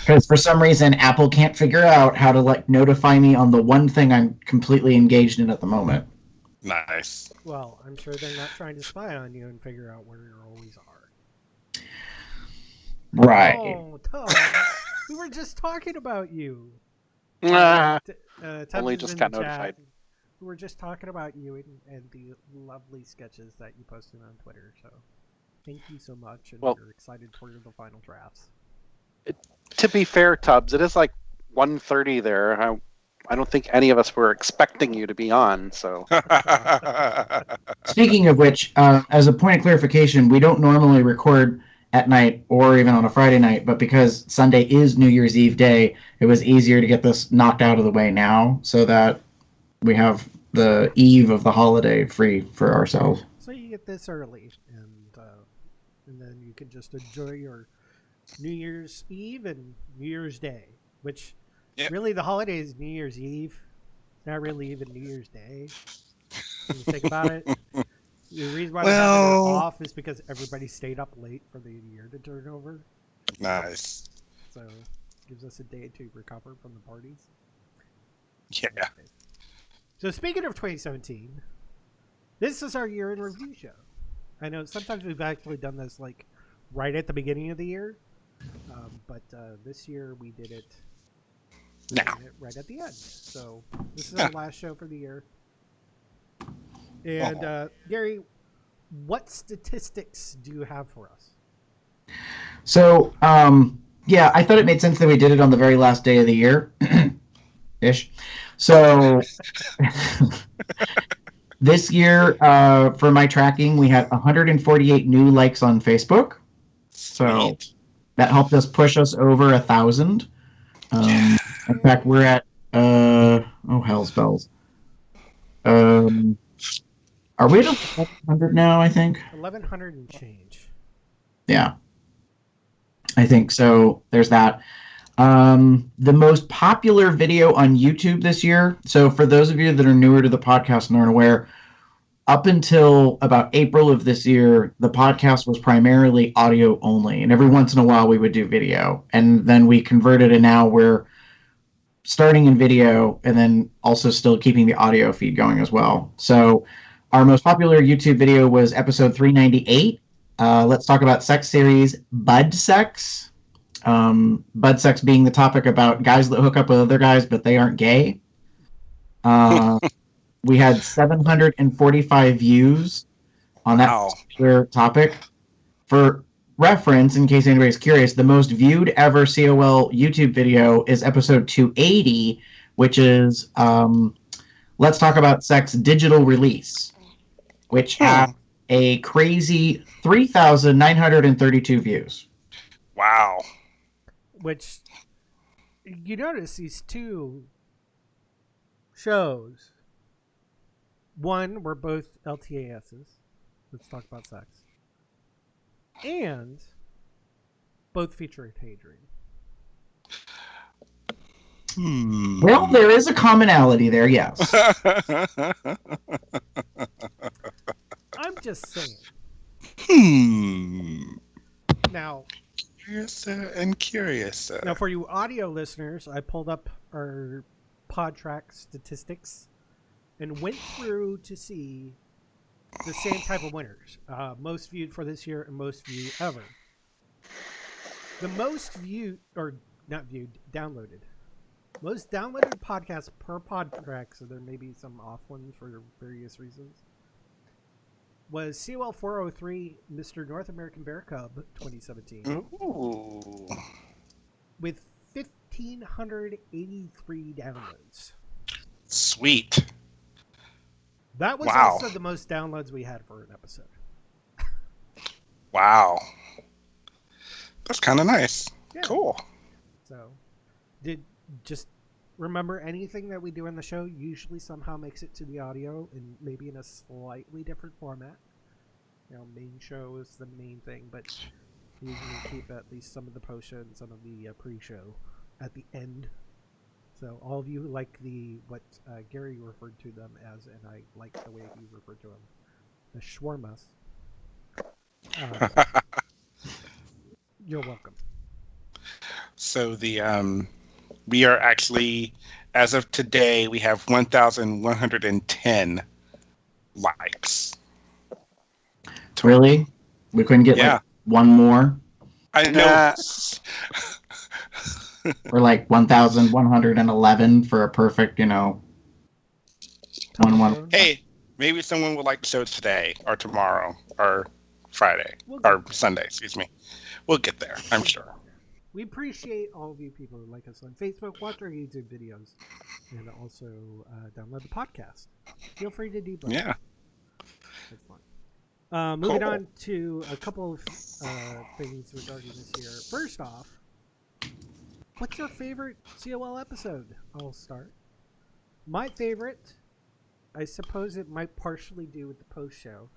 Because for some reason Apple can't figure out how to notify me on the one thing I'm completely engaged in at the moment. Nice. Well, I'm sure they're not trying to spy on you and figure out where you always are. Right. Oh, Tubbs, we were just talking about you. Only just got notified. We were just talking about you and the lovely sketches that you posted on Twitter. So, thank you so much, and we're excited for the final drafts. To be fair, Tubbs, it is like 1:30 there. I don't think any of us were expecting you to be on. So, speaking of which, as a point of clarification, we don't normally record at night or even on a Friday night, but because Sunday is New Year's Eve day, it was easier to get this knocked out of the way now so that we have the eve of the holiday free for ourselves. So you get this early, and then you can just enjoy your New Year's Eve and New Year's Day, which really the holiday is New Year's Eve. It's not really even New Year's Day. When you think about it. The reason why we're off is because everybody stayed up late for the year to turn over. Nice. So it gives us a day to recover from the parties. Yeah. So speaking of 2017, this is our year in review show. I know sometimes we've actually done this right at the beginning of the year, but this year we did it right at the end. So this is our last show for the year. And Gary, what statistics do you have for us? So, I thought it made sense that we did it on the very last day of the year, ish. So, this year, for my tracking, we had 148 new likes on Facebook. So that helped us push us over 1,000. In fact, we're at hell's bells. Are we at 1,100 now, I think? 1,100 and change. Yeah. I think so. There's that. The most popular video on YouTube this year, so for those of you that are newer to the podcast and aren't aware, up until about April of this year, the podcast was primarily audio only, and every once in a while we would do video. And then we converted, and now we're starting in video and then also still keeping the audio feed going as well. So our most popular YouTube video was episode 398. Let's talk about sex series Bud Sex. Bud Sex being the topic about guys that hook up with other guys, but they aren't gay. We had 745 views on that particular topic. For reference, in case anybody's curious, the most viewed ever COL YouTube video is episode 280, which is Let's Talk About Sex digital release, which had a crazy 3,932 views. Wow. Which, you notice these two shows, one were both LTASs, Let's Talk About Sex, and both featured Hadrian. Well, there is a commonality there, yes. I'm just saying. Now, curious. Now, for you audio listeners, I pulled up our PodTrack statistics and went through to see the same type of winners. Most viewed for this year and most viewed ever. The most viewed, or not viewed, downloaded. Most downloaded podcasts per PodTrack, so there may be some off ones for various reasons, was COL447, Mr. North American Bear Cub 2017. Ooh. With 1,583 downloads. Sweet. That was also the most downloads we had for an episode. Wow. That's kind of nice. Yeah. Cool. So, did just remember anything that we do in the show usually somehow makes it to the audio and maybe in a slightly different format. Main show is the main thing, but we usually keep at least some of the post-show and some of the pre-show at the end. So all of you like what Gary referred to them as, and I like the way he referred to them, the shawarmas. You're welcome. So we are actually, as of today, we have 1,110 likes. Really? We couldn't get like one more? I know. Or like 1,111 for a perfect, 1-1. Hey, maybe someone will like the show today or tomorrow or Friday or Sunday, excuse me. We'll get there, I'm sure. We appreciate all of you people who like us on Facebook, watch our YouTube videos, and also download the podcast. Feel free to debug. Yeah. That's fun. Moving on to a couple of things regarding this year. First off, what's your favorite COL episode? I'll start. My favorite, I suppose it might partially do with the post-show,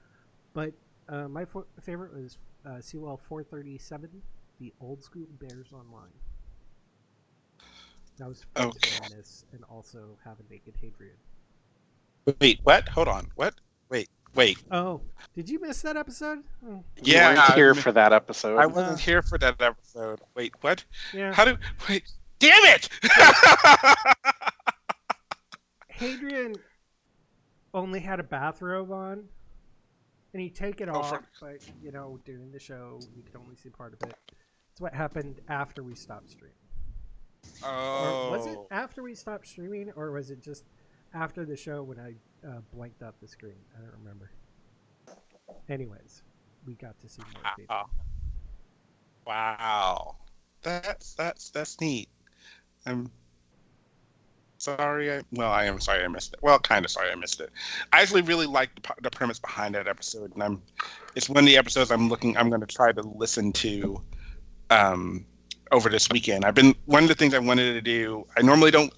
but my favorite was COL447, the Old School Bears Online. That was fun to miss, and also have a naked Hadrian. Wait, what? Hold on. What? Wait. Oh, did you miss that episode? Oh. Yeah, you weren't here for that episode. I wasn't here for that episode. Wait, what? Yeah. Wait, damn it! Hadrian only had a bathrobe on, and he'd take it off, but, during the show, you could only see part of it. That's what happened after we stopped streaming. Oh. Or was it after we stopped streaming, or was it just after the show when I blanked out the screen? I don't remember. Anyways, we got to see more people. Wow. That's neat. I'm sorry. I am sorry I missed it. Well, kind of sorry I missed it. I actually really like the premise behind that episode, and it's one of the episodes I'm going to try to listen to over this weekend. One of the things I wanted to do, I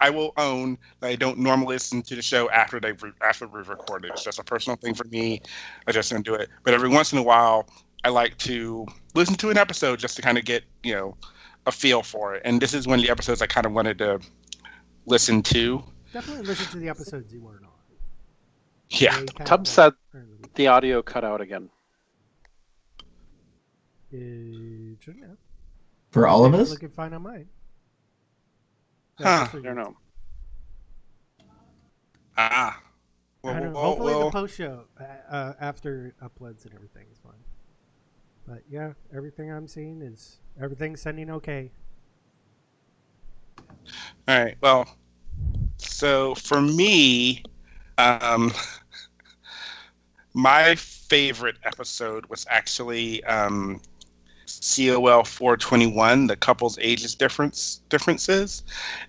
will own that I don't normally listen to the show after we've recorded. It's just a personal thing for me. I just don't do it. But every once in a while, I like to listen to an episode just to kind of get, a feel for it. And this is one of the episodes I kind of wanted to listen to. Definitely listen to the episodes you weren't on. Yeah. Tubbs said the audio cut out again. It shouldn't have. For all of us? Looking fine on mine. Huh. I don't know. Hopefully the post show after uploads and everything is fine. But yeah, everything I'm seeing is everything's sending okay. All right. Well, so for me, my favorite episode was actually COL421, the couple's ages differences,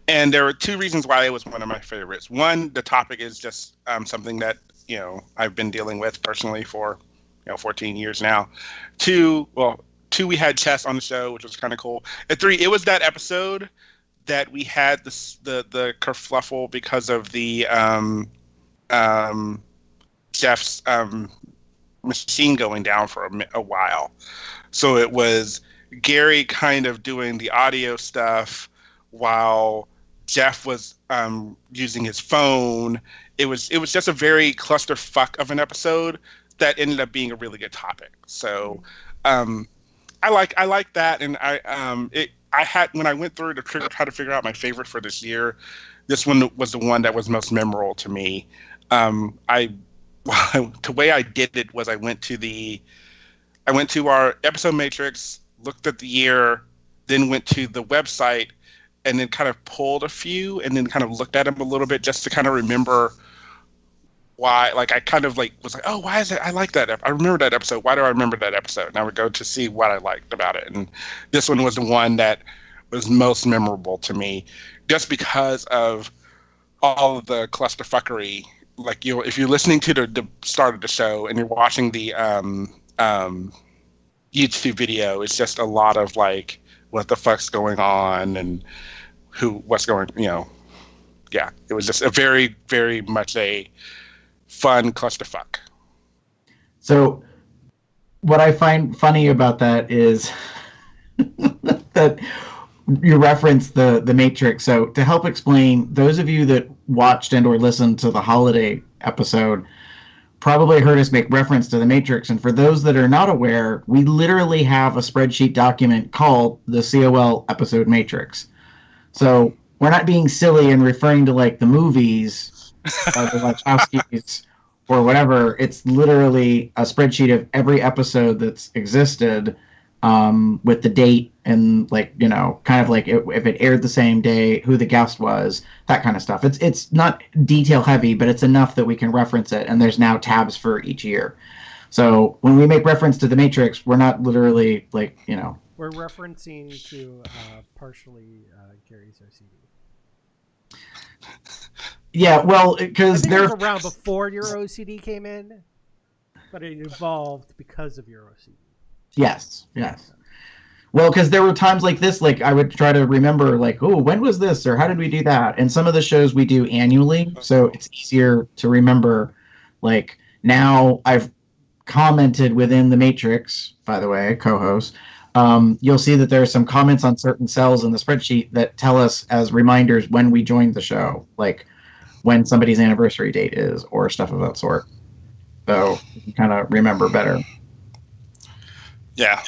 and there were two reasons why it was one of my favorites. One, the topic is just something that I've been dealing with personally for 14 years now. Two, we had chess on the show, which was kind of cool. And three, it was that episode that we had the kerfluffle because of the Jeff's machine going down for a while. So it was Gary kind of doing the audio stuff while Jeff was using his phone. It was just a very clusterfuck of an episode that ended up being a really good topic. So I like that, and I had, when I went through to try to figure out my favorite for this year, this one was the one that was most memorable to me. The way I did it was I went to our episode matrix, looked at the year, then went to the website, and then kind of pulled a few, and then kind of looked at them a little bit just to kind of remember why. Like I kind of was like, oh, why is it? I like that. I remember that episode. Why do I remember that episode? And I would go to see what I liked about it, and this one was the one that was most memorable to me, just because of all of the clusterfuckery. Like if you're listening to the start of the show and you're watching the YouTube video, it's just a lot of like, what the fuck's going on, and what's going, yeah, it was just a very, very much a fun clusterfuck. So what I find funny about that is that you referenced the Matrix. So to help explain, those of you that watched and or listened to the holiday episode probably heard us make reference to the Matrix. And for those that are not aware, we literally have a spreadsheet document called the COL episode Matrix. So we're not being silly and referring to like the movies or the Wachowskis or whatever. It's literally a spreadsheet of every episode that's existed, with the date and like, kind of like if it aired the same day, who the guest was, that kind of stuff. It's not detail heavy, but it's enough that we can reference it, and there's now tabs for each year. So when we make reference to the Matrix, we're not literally like, We're referencing to partially Gary's OCD. Yeah, well, because it was around before your OCD came in, but it evolved because of your OCD. Yes. Well, because there were times like this, like I would try to remember, like, oh, when was this, or how did we do that? And some of the shows we do annually, so it's easier to remember. Like now, I've commented within the Matrix, by the way, co-host. You'll see that there are some comments on certain cells in the spreadsheet that tell us as reminders when we joined the show, like when somebody's anniversary date is, or stuff of that sort. So you can kind of remember better. Yeah.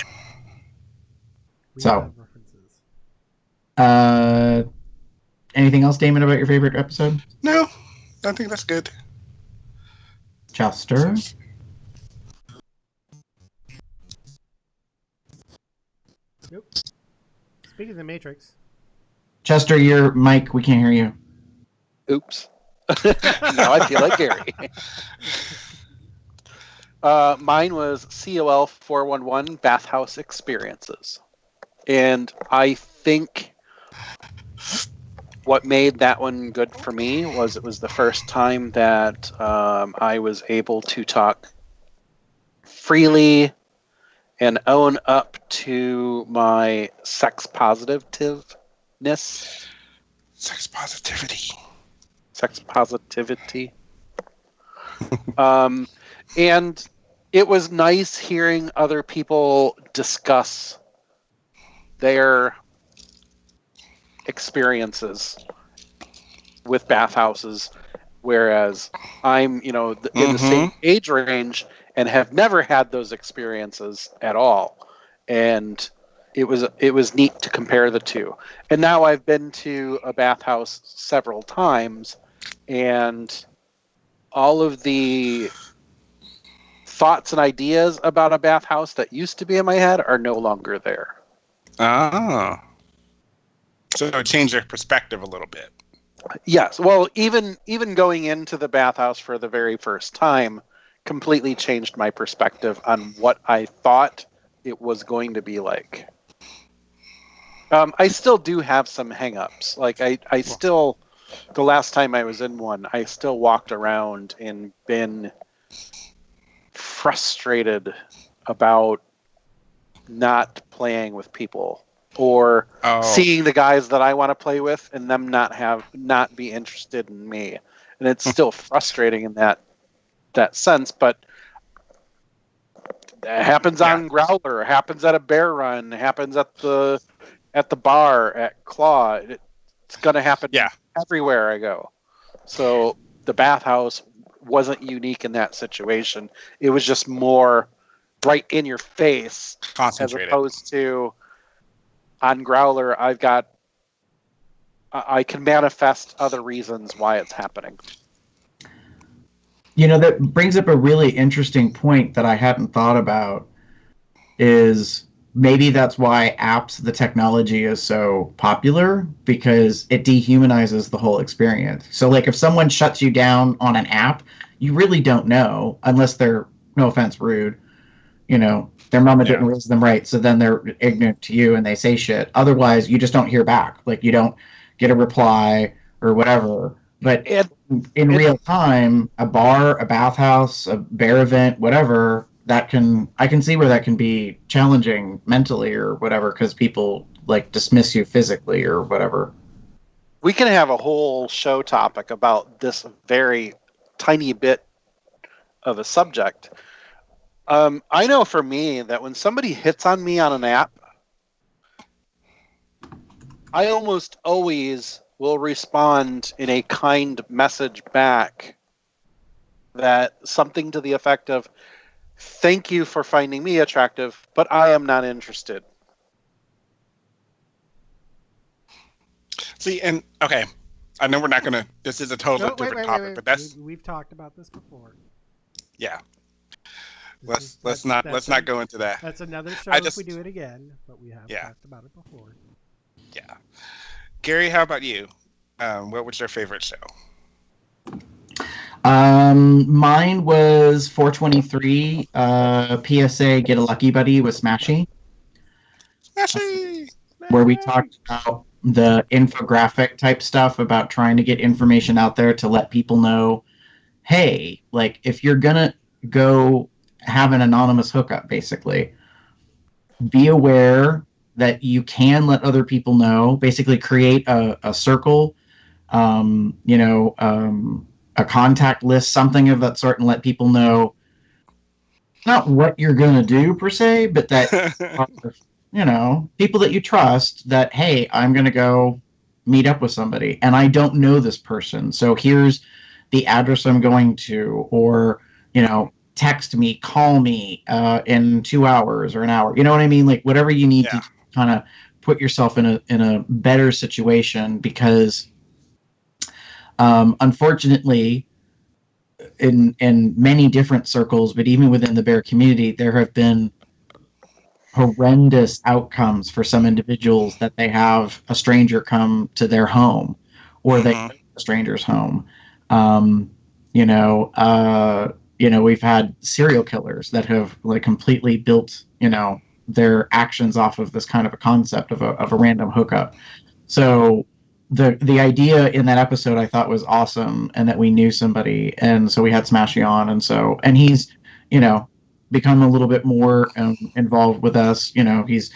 So, anything else, Damon, about your favorite episode? No, I think that's good. Chester? Yep. Speaking of the Matrix. Chester, your mic, we can't hear you. Oops. Now I feel like Gary. Mine was COL411 Bathhouse Experiences. And I think what made that one good for me was it was the first time that I was able to talk freely and own up to my sex positiveness. Sex positivity. And it was nice hearing other people discuss their experiences with bathhouses, whereas I'm, in the same age range and have never had those experiences at all. And it was neat to compare the two. And now I've been to a bathhouse several times, and all of the thoughts and ideas about a bathhouse that used to be in my head are no longer there. Ah. So it changed their perspective a little bit. Yes. Well, even going into the bathhouse for the very first time completely changed my perspective on what I thought it was going to be like. I still do have some hang-ups. Like I still, the last time I was in one, I still walked around and been frustrated about not playing with people or seeing the guys that I want to play with and them not be interested in me. And it's still frustrating in that sense, but it happens on Growler, it happens at a bear run, it happens at the bar at Claw. It's going to happen everywhere I go. So the bathhouse wasn't unique in that situation. It was just more right in your face, as opposed to on Growler, I can manifest other reasons why it's happening. That brings up a really interesting point that I hadn't thought about, is maybe that's why apps, the technology is so popular, because it dehumanizes the whole experience. So like if someone shuts you down on an app, you really don't know, unless they're, no offense, rude, their mama didn't raise them right, so then they're ignorant to you and they say shit. Otherwise, you just don't hear back. Like you don't get a reply or whatever. But in real time, a bar, a bathhouse, a bear event, whatever, I can see where that can be challenging mentally or whatever, because people like dismiss you physically or whatever. We can have a whole show topic about this very tiny bit of a subject. I know for me that when somebody hits on me on an app, I almost always will respond in a kind message back that something to the effect of, "Thank you for finding me attractive, but I am not interested." See, and okay, I know we're not gonna. This is a totally different topic, but that's we've talked about this before. Yeah. Let's not go into that. That's another show if we do it again, but we have talked about it before. Yeah. Gary, how about you? What was your favorite show? Mine was 423. PSA Get a Lucky Buddy with Smashy. Where we talked about the infographic type stuff about trying to get information out there to let people know, hey, like if you're gonna go have an anonymous hookup, basically, be aware that you can let other people know. Basically, create a circle, a contact list, something of that sort, and let people know not what you're gonna do per se, but that people that you trust, that hey, I'm gonna go meet up with somebody and I don't know this person, so here's the address I'm going to, or text me, call me in 2 hours or an hour. You know what I mean? Like whatever you need to kind of put yourself in a better situation, because unfortunately, in many different circles, but even within the bear community, there have been horrendous outcomes for some individuals that they have a stranger come to their home, or they a stranger's home. We've had serial killers that have like completely built, their actions off of this kind of a concept of a random hookup. So the idea in that episode I thought was awesome, and that we knew somebody, and so we had Smashy on, and he's, become a little bit more involved with us. He's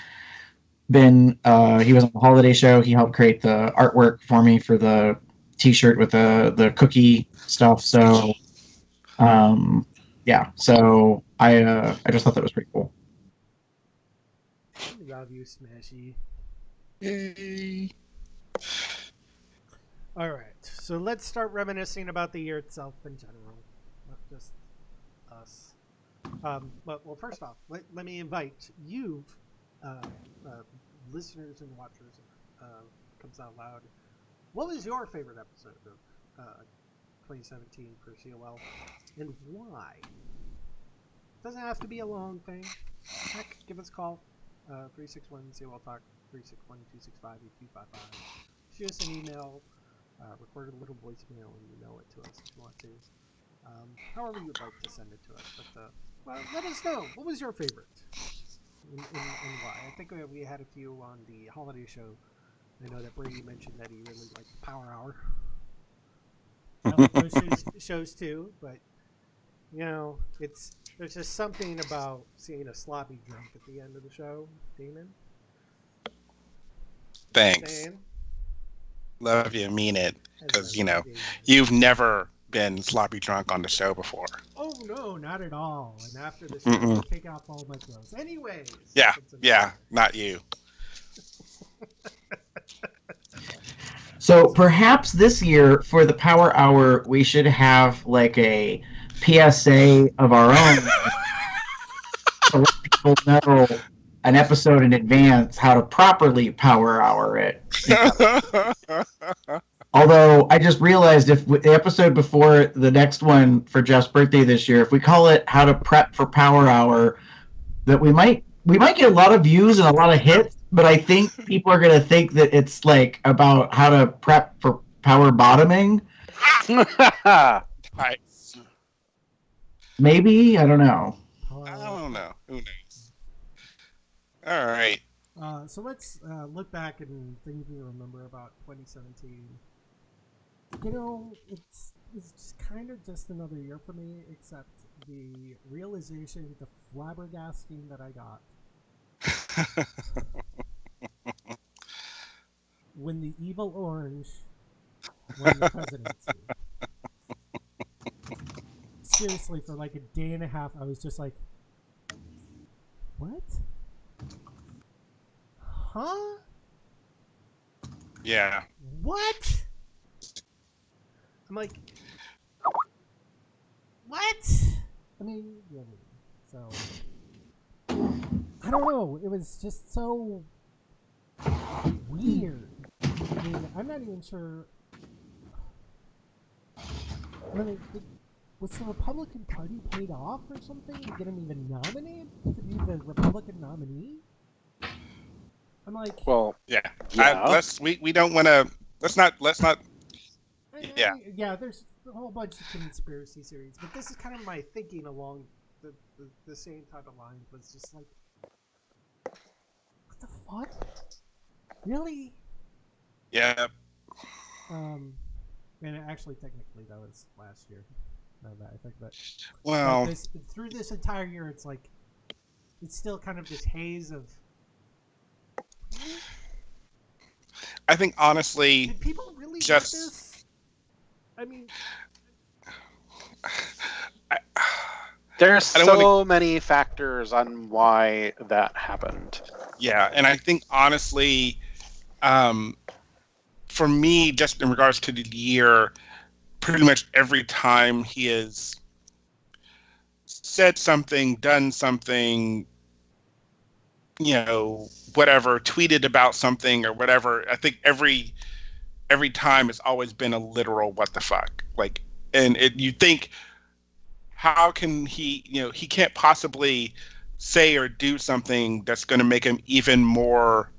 been he was on the holiday show. He helped create the artwork for me for the T-shirt with the cookie stuff. So so I just thought that was pretty cool. Love you, Smashy. Yay. All right, so let's start reminiscing about the year itself in general, not just us. Well, first off, let me invite you, listeners and watchers of Comes Out Loud. What was your favorite episode of 2017 for COL, and why? It doesn't have to be a long thing. Heck, give us a call, 361 COL Talk, 361-265-8255. Shoot us an email, record a little voicemail, and email it to us if you want to. However you'd like to send it to us, but let us know, what was your favorite and why. I think we had a few on the holiday show. I know that Brady mentioned that he really liked the Power Hour. I like those shows too, but there's just something about seeing a sloppy drunk at the end of the show. Damon, thanks. Love you, mean it, because you've never been sloppy drunk on the show before. Oh no, not at all. And after the show, we'll take off all my clothes. Anyways. Yeah, not you. So perhaps this year for the Power Hour, we should have like a PSA of our own to let people know an episode in advance how to properly Power Hour it. Although I just realized if the episode before the next one for Jeff's birthday this year, if we call it How to Prep for Power Hour, that we might get a lot of views and a lot of hits, but I think people are going to think that it's like about how to prep for power bottoming. Nice. Maybe, I don't know. I don't know. Who knows? All right. So let's look back and things we remember about 2017. It's just kind of just another year for me, except the realization, the flabbergasting that I got when the evil orange won the presidency. Seriously, for like a day and a half, I was just like, what? Huh? Yeah. What? I'm like, what? I mean, yeah, so I don't know. It was just so weird. I mean, I'm not even sure. I mean, was the Republican Party paid off or something to get him even nominated to be the Republican nominee? I'm like, Well, Yeah. yeah. We don't want to. Let's not. Yeah. Yeah. There's a whole bunch of conspiracy theories, but this is kind of my thinking along the same type of line. Was just like, what the fuck? Really? Yeah. And actually, technically, that was last year. Now that I think, but Well, through this entire year, it's like it's still kind of this haze of. I think honestly, Did people really just- want this? I mean, There's I don't so many factors on why that happened. yeah, and I think honestly, for me, just in regards to the year, pretty much every time he has said something, done something, whatever, tweeted about something or whatever, I think every time it's always been a literal what the fuck. Like, and you think, how can he, he can't possibly say or do something that's going to make him even more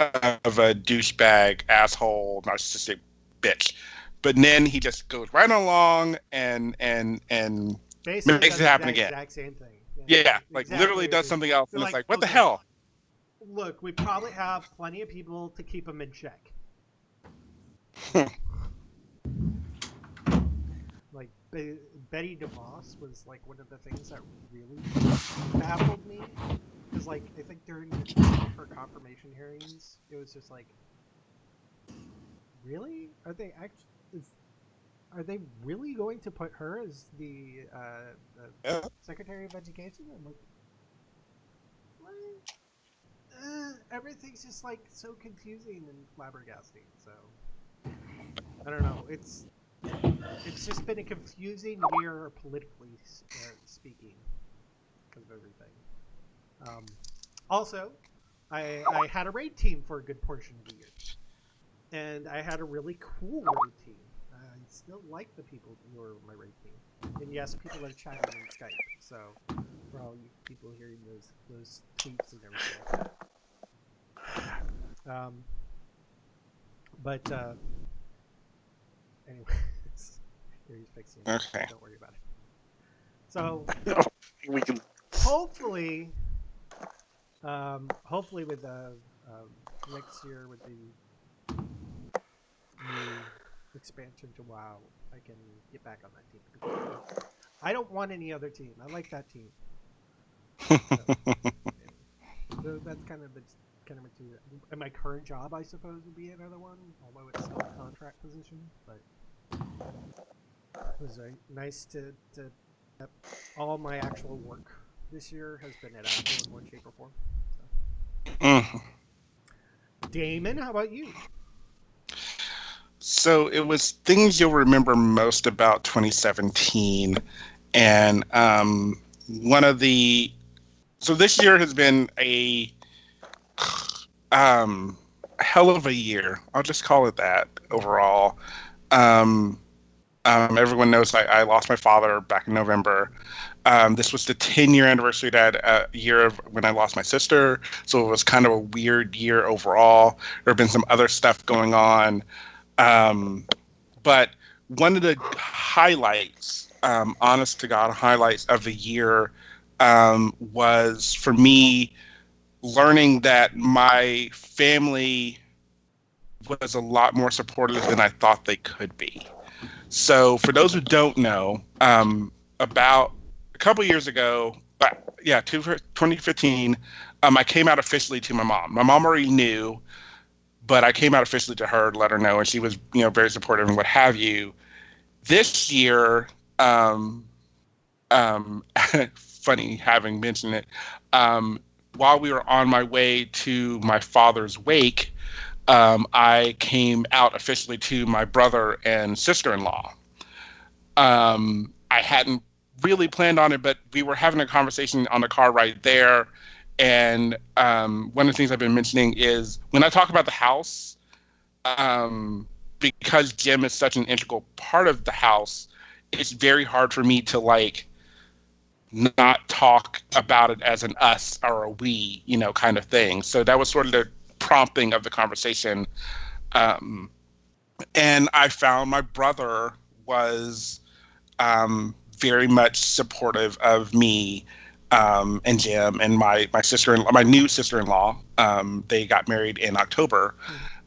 of a douchebag, asshole, narcissistic bitch. But then he just goes right along and basically makes does it happen the again. Exact same thing. Yeah, like exactly. literally does something else, They're and it's like, like, what the okay. hell? Look, we probably have plenty of people to keep him in check. Like Betty DeVos was like one of the things that really baffled me, because like I think during her confirmation hearings, it was just like, really? Are they really going to put her as the Secretary of Education? I'm like, what? Everything's just like so confusing and flabbergasting. So I don't know. It's just been a confusing year politically speaking because of everything. Also, I had a raid team for a good portion of the year, and I had a really cool raid team. I still like the people who are my raid team, and yes, people are chatting in Skype. So for all you people hearing those tweets and everything like that. But anyways, here he's fixing it. Okay. Don't worry about it. So We can. hopefully with next year with the new expansion to WoW, I can get back on that team. Because I don't want any other team. I like that team. So that's kind of and my current job, I suppose, would be another one, although it's still a contract position. But it was very nice to all my actual work this year has been at Apple in one shape or form. So. Damon, how about you? So it was things you'll remember most about 2017, and so this year has been a hell of a year. I'll just call it that overall. Everyone knows I lost my father back in November. This was the 10-year anniversary that year of when I lost my sister, so it was kind of a weird year overall. There have been some other stuff going on. But one of the highlights, honest to God, highlights of the year was for me learning that my family was a lot more supportive than I thought they could be. So for those who don't know, about a couple years ago, 2015, I came out officially to my mom. My mom already knew, but I came out officially to her to let her know, and she was, very supportive and what have you. This year, funny having mentioned it, while we were on my way to my father's wake, I came out officially to my brother and sister-in-law. I hadn't really planned on it, but we were having a conversation on the car ride there. And one of the things I've been mentioning is when I talk about the house, because Jim is such an integral part of the house, it's very hard for me to not talk about it as an us or a we, kind of thing. So that was sort of the prompting of the conversation. And I found my brother was very much supportive of me and Jim and my new sister-in-law. They got married in October.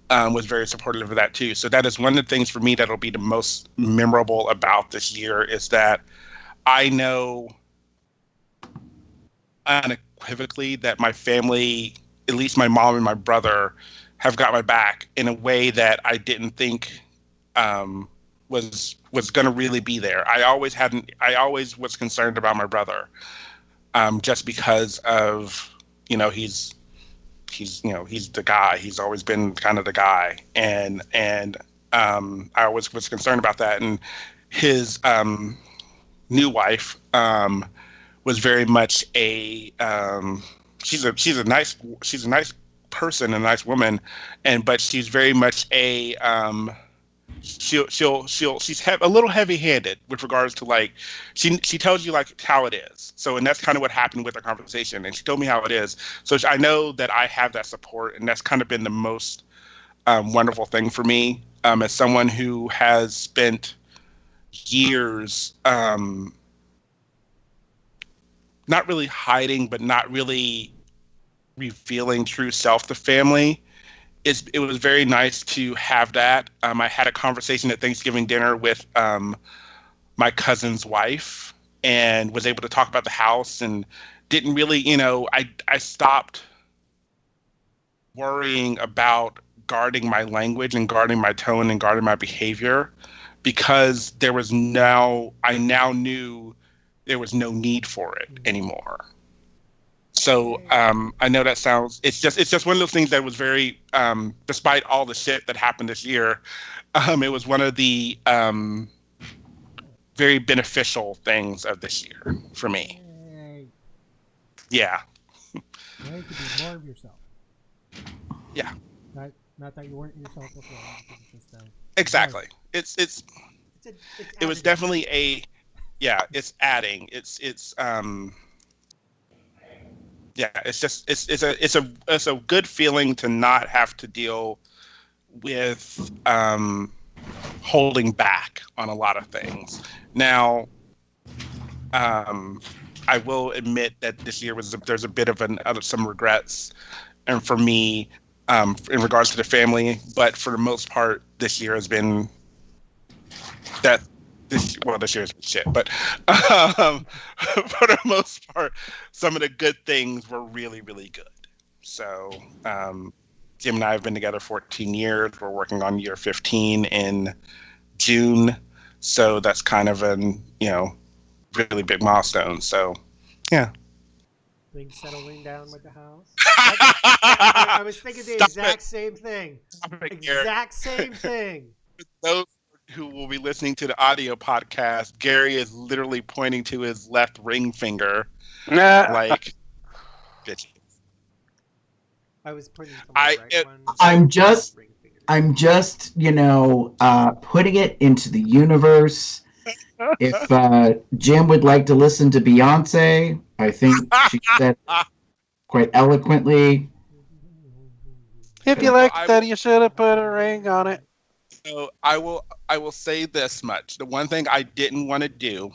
Was very supportive of that too. So that is one of the things for me that'll be the most memorable about this year is that I know unequivocally that my family, at least my mom and my brother, have got my back in a way that I didn't think was going to really be there. I always was concerned about my brother, just because of he's the guy. He's always been kind of the guy, and I always was concerned about that. And his new wife was very much a she's a nice person, a nice woman, but she's very much a she's a little heavy-handed with regards to she tells you how it is. So, and that's kind of what happened with our conversation, and she told me how it is. So I know that I have that support, and that's kind of been the most wonderful thing for me as someone who has spent years not really hiding, but not really revealing true self to family. It was very nice to have that. I had a conversation at Thanksgiving dinner with my cousin's wife and was able to talk about the house and didn't really, I stopped worrying about guarding my language and guarding my tone and guarding my behavior because I now knew there was no need for it anymore. So I know that sounds. It's just one of those things that was very, despite all the shit that happened this year, it was one of the very beneficial things of this year for me. Yeah. You to be more of yourself. Yeah. Not that you weren't yourself before. Just, exactly. It was definitely it's adding. Yeah, it's a good feeling to not have to deal with holding back on a lot of things. Now, I will admit that this year there's a bit of some regrets, and for me, in regards to the family. But for the most part, this year has been that. This year has been shit, but for the most part, some of the good things were really, really good. So Jim and I have been together 14 years. We're working on year 15 in June. So that's kind of an, really big milestone. So, yeah. Things settling down with the house. I was thinking the exact same thing. Exact same thing. Those who will be listening to the audio podcast, Gary is literally pointing to his left ring finger, like, bitch. I was pointing to my right one. I'm just, putting it into the universe. If Jim would like to listen to Beyonce, I think she said quite eloquently. If you like that, you should have put a ring on it. So I will say this much. The one thing I didn't want to do,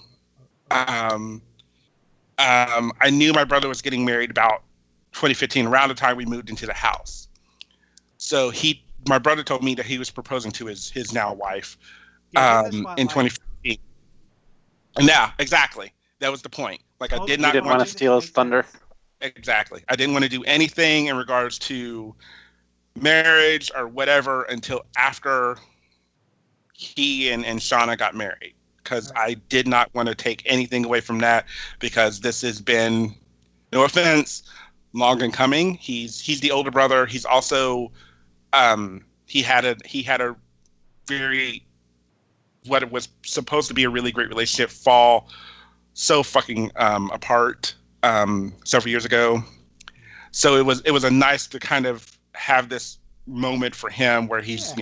I knew my brother was getting married about 2015, around the time we moved into the house. So my brother told me that he was proposing to his now wife in 2015. And yeah, exactly. That was the point. Like, I didn't want to steal his thunder. Exactly. I didn't want to do anything in regards to marriage or whatever until after he and Shauna got married, because I did not want to take anything away from that, because this has been, no offense, long in coming. He's the older brother. He's also he had a very, what was supposed to be a really great relationship fall so fucking apart several years ago. So it was a nice to kind of have this moment for him where he's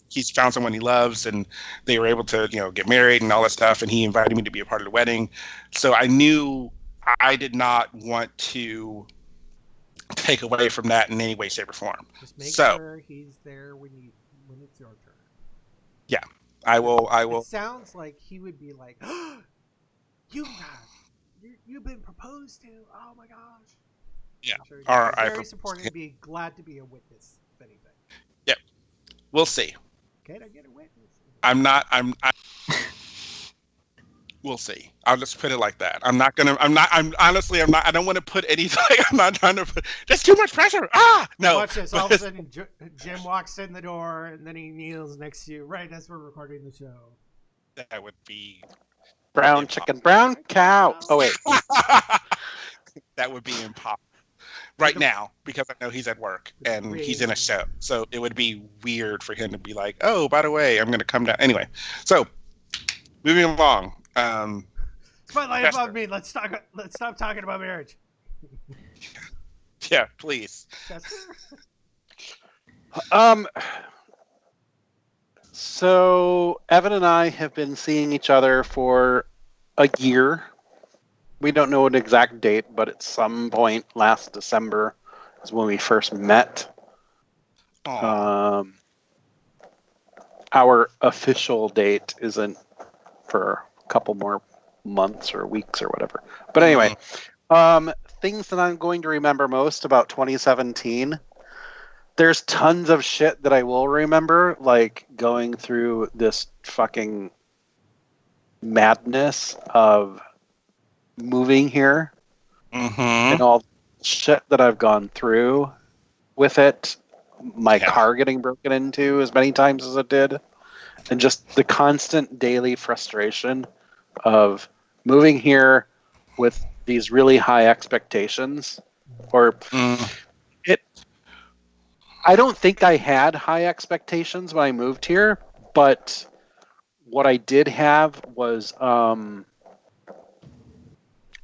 he's found someone he loves, and they were able to get married and all that stuff, and he invited me to be a part of the wedding. So I knew I did not want to take away from that in any way, shape, or form. Just make sure he's there when it's your turn. Yeah, I will. It sounds like he would be like, oh, you've been proposed to. Oh my gosh. Yeah. Sure very supportive. Be glad to be a witness, if anything. Yep. We'll see. Can I get a witness? I'm we'll see. I'll just put it like that. I'm honestly, I don't want to put anything. I'm not trying to put, there's too much pressure. No. Watch this. All of a sudden, Jim walks in the door, and then he kneels next to you right as we're recording the show. That would be brown chicken, brown cow. Oh, wait. That would be impossible right now, because I know he's at work and he's in a show. So it would be weird for him to be like, oh, by the way, I'm going to come down. Anyway, so moving along. Spotlight above me. Let's stop talking about marriage. Yeah, please. So Evan and I have been seeing each other for a year. We don't know an exact date, but at some point last December is when we first met. Our official date isn't for a couple more months or weeks or whatever. But anyway, things that I'm going to remember most about 2017. There's tons of shit that I will remember, like going through this fucking madness of moving here and all the shit that I've gone through with it. My car getting broken into as many times as it did. And just the constant daily frustration of moving here with these really high expectations. I don't think I had high expectations when I moved here, but what I did have was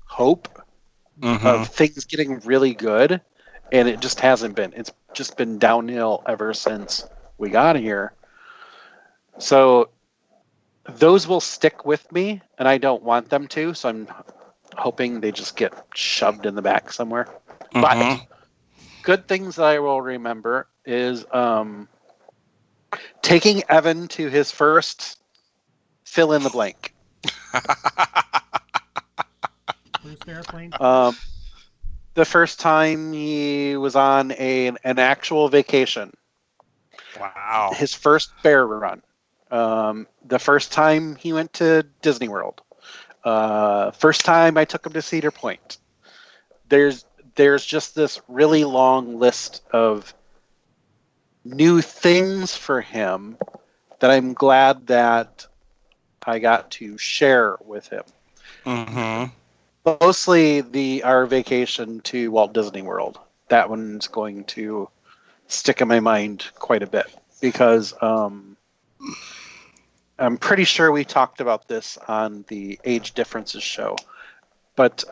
hope of things getting really good, and it just hasn't been. It's just been downhill ever since we got here. So those will stick with me, and I don't want them to, so I'm hoping they just get shoved in the back somewhere. But good things that I will remember is taking Evan to his first fill in the blank. The first time he was on an actual vacation. Wow. His first bear run. The first time he went to Disney World. First time I took him to Cedar Point. There's just this really long list of new things for him that I'm glad that I got to share with him. Mostly our vacation to Walt Disney World. That one's going to stick in my mind quite a bit because I'm pretty sure we talked about this on the Age Differences show. But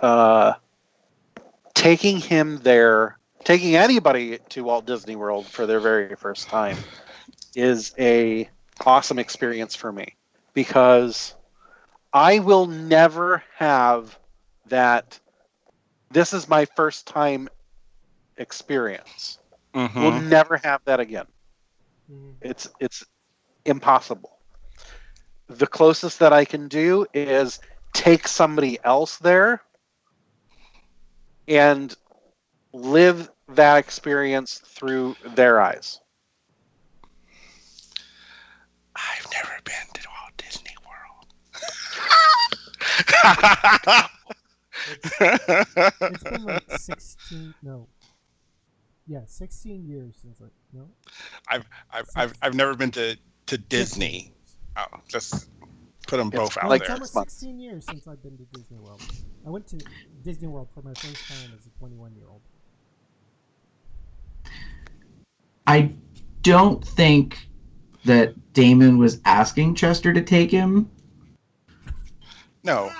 taking him there, taking anybody to Walt Disney World for their very first time is a awesome experience for me because I will never have that this is my first time experience. We'll never have that again. It's impossible. The closest that I can do is take somebody else there and live that experience through their eyes. I've never been to Walt Disney World. It's been like Yeah, 16 years since no. I've never been to Disney. Oh, just put them both out It's there. almost 16 years since I've been to Disney World. I went to Disney World for my first time as a 21-year-old. I don't think that Damon was asking Chester to take him. No.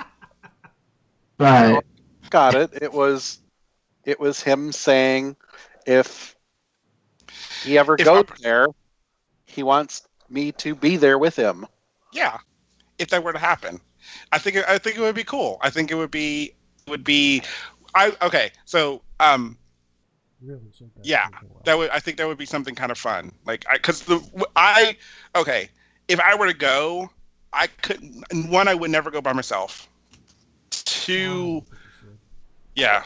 But got it. It was him saying if he ever goes there, he wants me to be there with him. Yeah, if that were to happen, I think it would be cool. I think it would be. Okay, so Really should yeah, well. I think that would be something kind of fun. Like if I were to go, I couldn't. One, I would never go by myself. Two, yeah.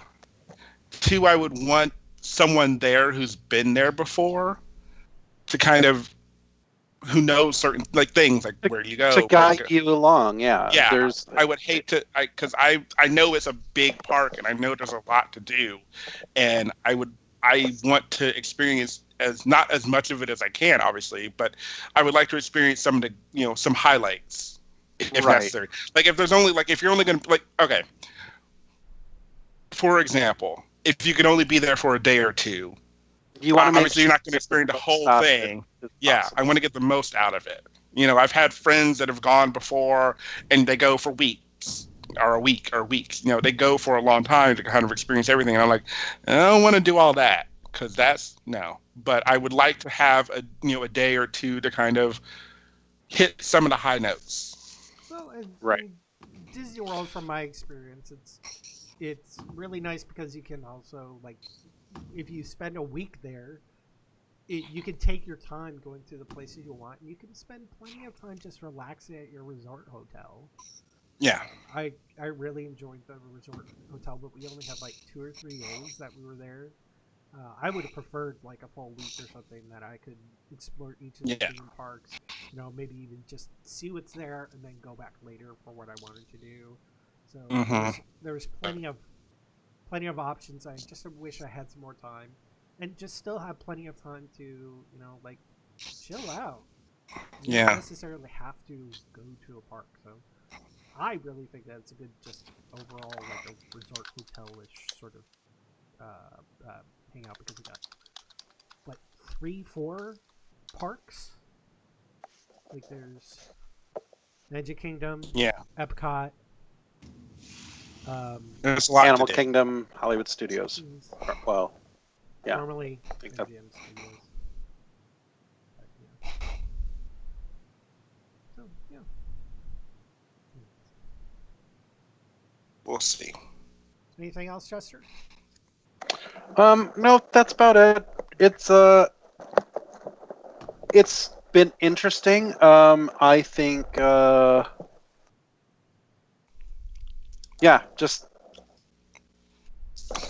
Two, I would want someone there who's been there before to kind of who knows certain things like where do you go to guide you along. Yeah. I would hate to because I know it's a big park and I know there's a lot to do, and I want to experience not as much of it as I can, obviously, but I would like to experience some of the some highlights if necessary. Like if there's only if you're only going to okay. For example, if you could only be there for a day or two, obviously you're not going to experience the whole thing. Yeah, I want to get the most out of it. I've had friends that have gone before and they go for weeks or a week or weeks. They go for a long time to kind of experience everything. And I'm like, I don't want to do all that because that's no. But I would like to have a day or two to kind of hit some of the high notes. Well, right. Disney World, from my experience, it's really nice because you can also if you spend a week there, you can take your time going through the places you want, and you can spend plenty of time just relaxing at your resort hotel. Yeah. I really enjoyed the resort hotel, but we only had 2 or 3 days that we were there. I would have preferred a full week or something that I could explore each of the theme parks. Maybe even just see what's there and then go back later for what I wanted to do. So there was plenty of options. I just wish I had some more time, and just still have plenty of time to chill out. You don't necessarily have to go to a park. So I really think that it's a good just overall a resort hotel-ish sort of hangout because we got 3-4 parks. There's Magic Kingdom, Epcot. There's a lot Animal Kingdom, Hollywood Studios. Well, yeah. Normally, MGM Studios. So, yeah. We'll see. Anything else, Chester? No, that's about it. It's been interesting. I think just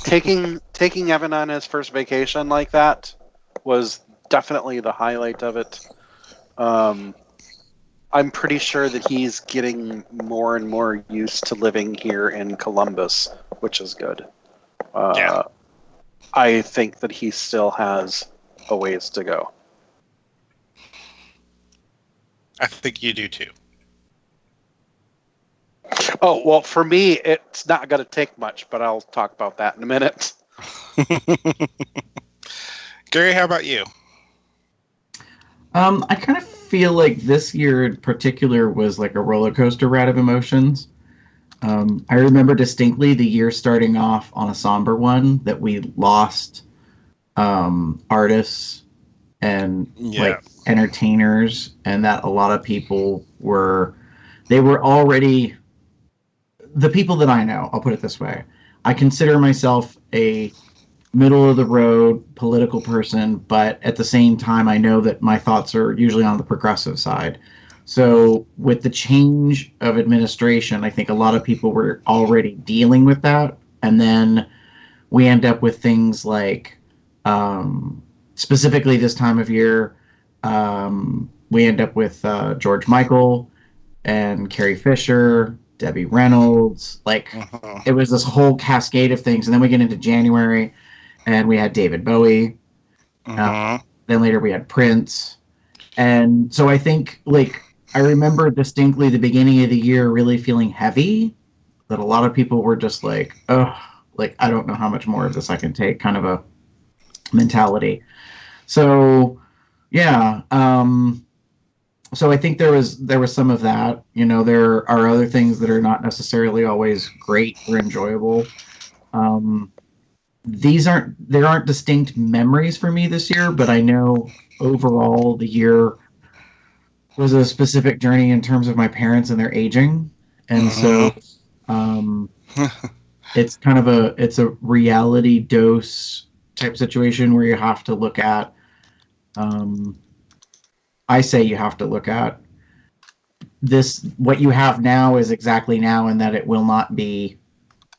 taking Evan on his first vacation like that was definitely the highlight of it. I'm pretty sure that he's getting more and more used to living here in Columbus, which is good. I think that he still has a ways to go. I think you do too. Oh, well, for me, it's not going to take much, but I'll talk about that in a minute. Gary, how about you? I kind of feel like this year in particular was like a roller coaster ride of emotions. I remember distinctly the year starting off on a somber one that we lost artists and entertainers, and that a lot of people were already the people that I know. I'll put it this way: I consider myself a middle of the road political person, but at the same time, I know that my thoughts are usually on the progressive side. So with the change of administration, I think a lot of people were already dealing with that. And then we end up with things like, specifically this time of year, we end up with George Michael and Carrie Fisher, Debbie Reynolds. It was this whole cascade of things. And then we get into January and we had David Bowie Then later we had Prince. And so I think, like, I remember distinctly the beginning of the year really feeling heavy, that a lot of people were just like, oh, like, I don't know how much more of this I can take, kind of a mentality. So, yeah. So I think there was some of that. You know, there are other things that are not necessarily always great or enjoyable. There aren't distinct memories for me this year, but I know overall the year was a specific journey in terms of my parents and their aging, and so it's kind of a reality dose type situation where you have to look at. I say you have to look at this. What you have now is exactly now, and that it will not be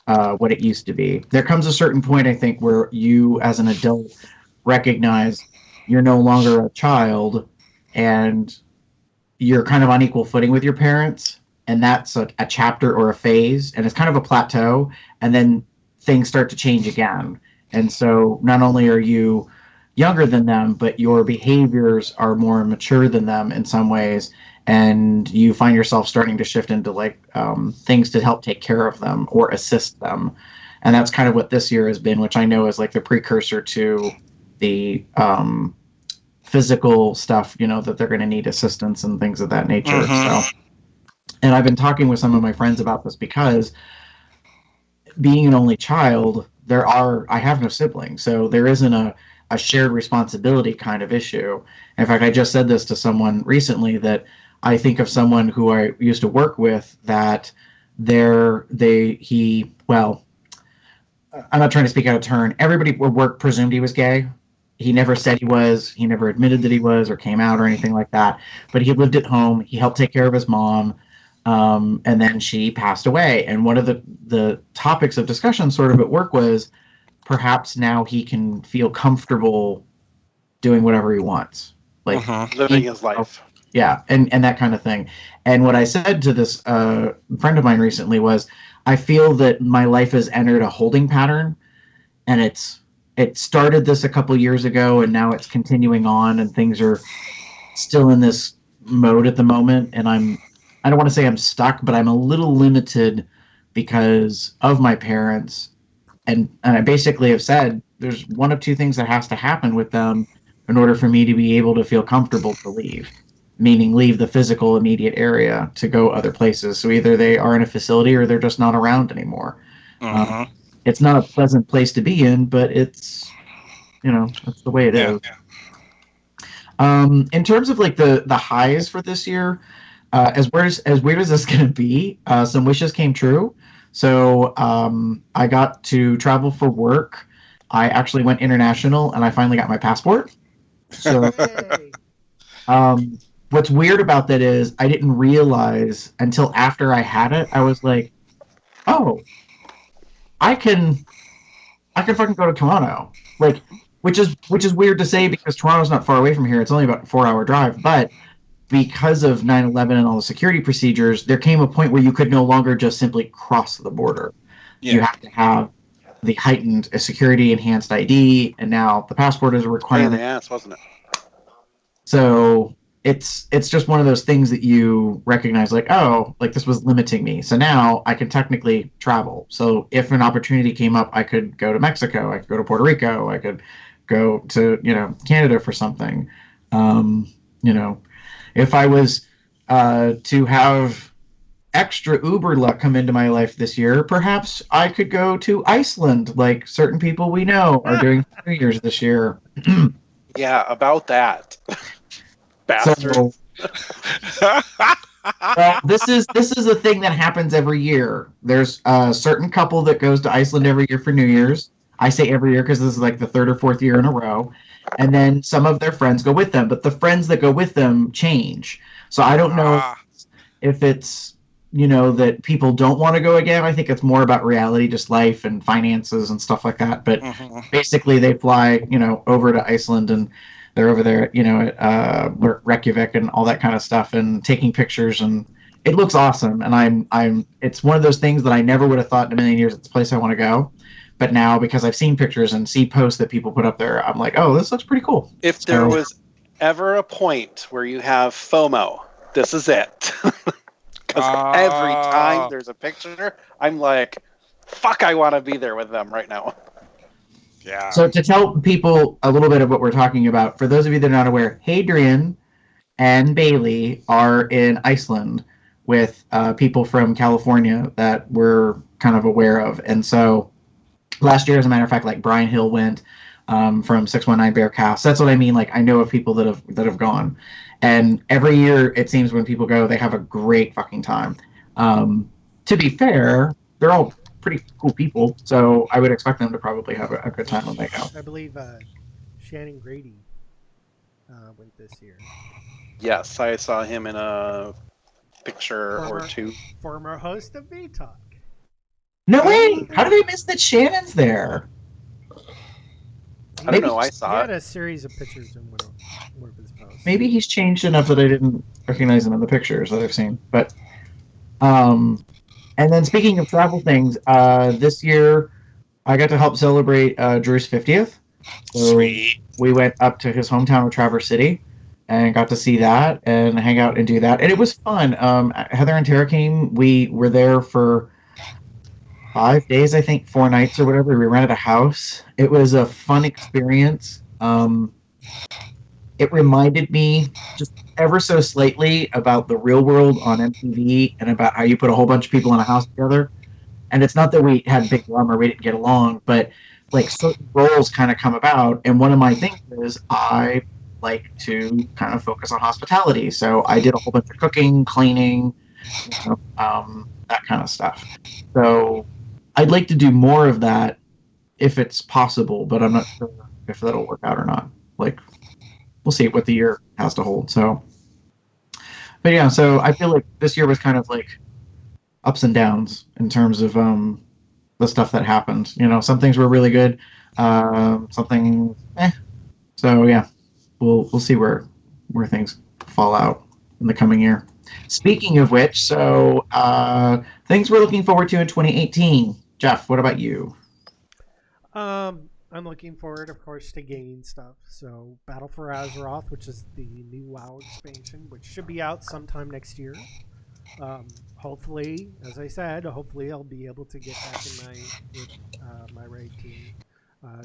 what it used to be. There comes a certain point, I think, where you, as an adult, recognize you're no longer a child, and you're kind of on equal footing with your parents, and that's a chapter or a phase, and it's kind of a plateau, and then things start to change again. And so not only are you younger than them, but your behaviors are more mature than them in some ways, and you find yourself starting to shift into like things to help take care of them or assist them. And that's kind of what this year has been, which I know is like the precursor to the physical stuff, you know, that they're going to need assistance and things of that nature. So, and I've been talking with some of my friends about this because being an only child, I have no siblings, so there isn't a shared responsibility kind of issue. In fact, I just said this to someone recently, that I think of someone who I used to work with, that well, I'm not trying to speak out of turn. Everybody at work presumed he was gay. He never said he was. He never admitted that he was or came out or anything like that. But he lived at home. He helped take care of his mom. And then she passed away. And one of the topics of discussion sort of at work was perhaps now he can feel comfortable doing whatever he wants. Like living his life. Yeah, and that kind of thing. And what I said to this friend of mine recently was, I feel that my life has entered a holding pattern, and it started this a couple years ago, and now it's continuing on, and things are still in this mode at the moment. And I don't want to say I'm stuck, but I'm a little limited because of my parents. And I basically have said there's one of two things that has to happen with them in order for me to be able to feel comfortable to leave, meaning leave the physical immediate area to go other places. So either they are in a facility or they're just not around anymore. It's not a pleasant place to be in, but it's, you know, that's the way it is. In terms of like the highs for this year, as weird as this going to be, some wishes came true. So I got to travel for work. I actually went international, and I finally got my passport. So what's weird about that is I didn't realize until after I had it. I was like, oh, I can fucking go to Toronto. Like, which is weird to say because Toronto's not far away from here. It's only about a 4-hour drive, but because of 9/11 and all the security procedures, there came a point where you could no longer just simply cross the border. You have to have the heightened security enhanced ID, and now the passport is a requirement. Yeah, wasn't it? So it's just one of those things that you recognize, like, oh, like this was limiting me. So now I can technically travel. So if an opportunity came up, I could go to Mexico, I could go to Puerto Rico, I could go to, you know, Canada for something. You know, if I was to have extra Uber luck come into my life this year, perhaps I could go to Iceland, like certain people we know are doing New Year's this year. Yeah, about that. Bastard. Well, this is a thing that happens every year. There's a certain couple that goes to Iceland every year for New Year's. I say every year because this is like the 3rd or 4th year in a row. And then some of their friends go with them, but the friends that go with them change. So I don't know if it's, you know, that people don't want to go again. I think it's more about reality, just life and finances and stuff like that. But basically they fly, you know, over to Iceland, and they're over there, you know, at Reykjavik and all that kind of stuff, and taking pictures, and it looks awesome. And it's one of those things that I never would have thought in a million years it's a place I want to go. but now because I've seen pictures and see posts that people put up there, I'm like, oh, this looks pretty cool. If there was ever a point where you have FOMO, this is it. Because every time there's a picture, I'm like, fuck, I want to be there with them right now. Yeah. So to tell people a little bit of what we're talking about, for those of you that are not aware, Hadrian and Bailey are in Iceland with people from California that we're kind of aware of. And so last year, as a matter of fact, like Brian Hill went from 619 Bearcast. That's what I mean. Like I know of people that have gone. And every year, it seems when people go, they have a great fucking time. To be fair, they're all pretty cool people, so I would expect them to probably have a good time when they go. I believe Shannon Grady went this year. Yes, I saw him in a picture or two. Former host of V Talk. No way! How did I miss that Shannon's there? I don't know. I saw he it. had a series of pictures in one of his posts. Maybe he's changed enough that I didn't recognize him in the pictures that I've seen. But, and then speaking of travel things, this year I got to help celebrate Drew's 50th. So Sweet. We went up to his hometown of Traverse City and got to see that and hang out and do that. And it was fun. Heather and Tara came. We were there for 5 days, I think, 4 nights or whatever. We rented a house. It was a fun experience. It reminded me just ever so slightly about The Real World on MTV and about how you put a whole bunch of people in a house together. And it's not that we had big rum or we didn't get along, but like certain roles kind of come about. And one of my things is I like to kind of focus on hospitality. So I did a whole bunch of cooking, cleaning, that kind of stuff. So I'd like to do more of that if it's possible, but I'm not sure if that'll work out or not. Like, we'll see what the year has to hold. So, but yeah, so I feel like this year was kind of like ups and downs in terms of the stuff that happened. You know, some things were really good, something So yeah, we'll see where things fall out in the coming year. Speaking of which, so things we're looking forward to in 2018. Jeff, what about you? I'm looking forward, of course, to gaining stuff. So Battle for Azeroth, which is the new WoW expansion, which should be out sometime next year. Hopefully, as I said, hopefully I'll be able to get back in my raid team,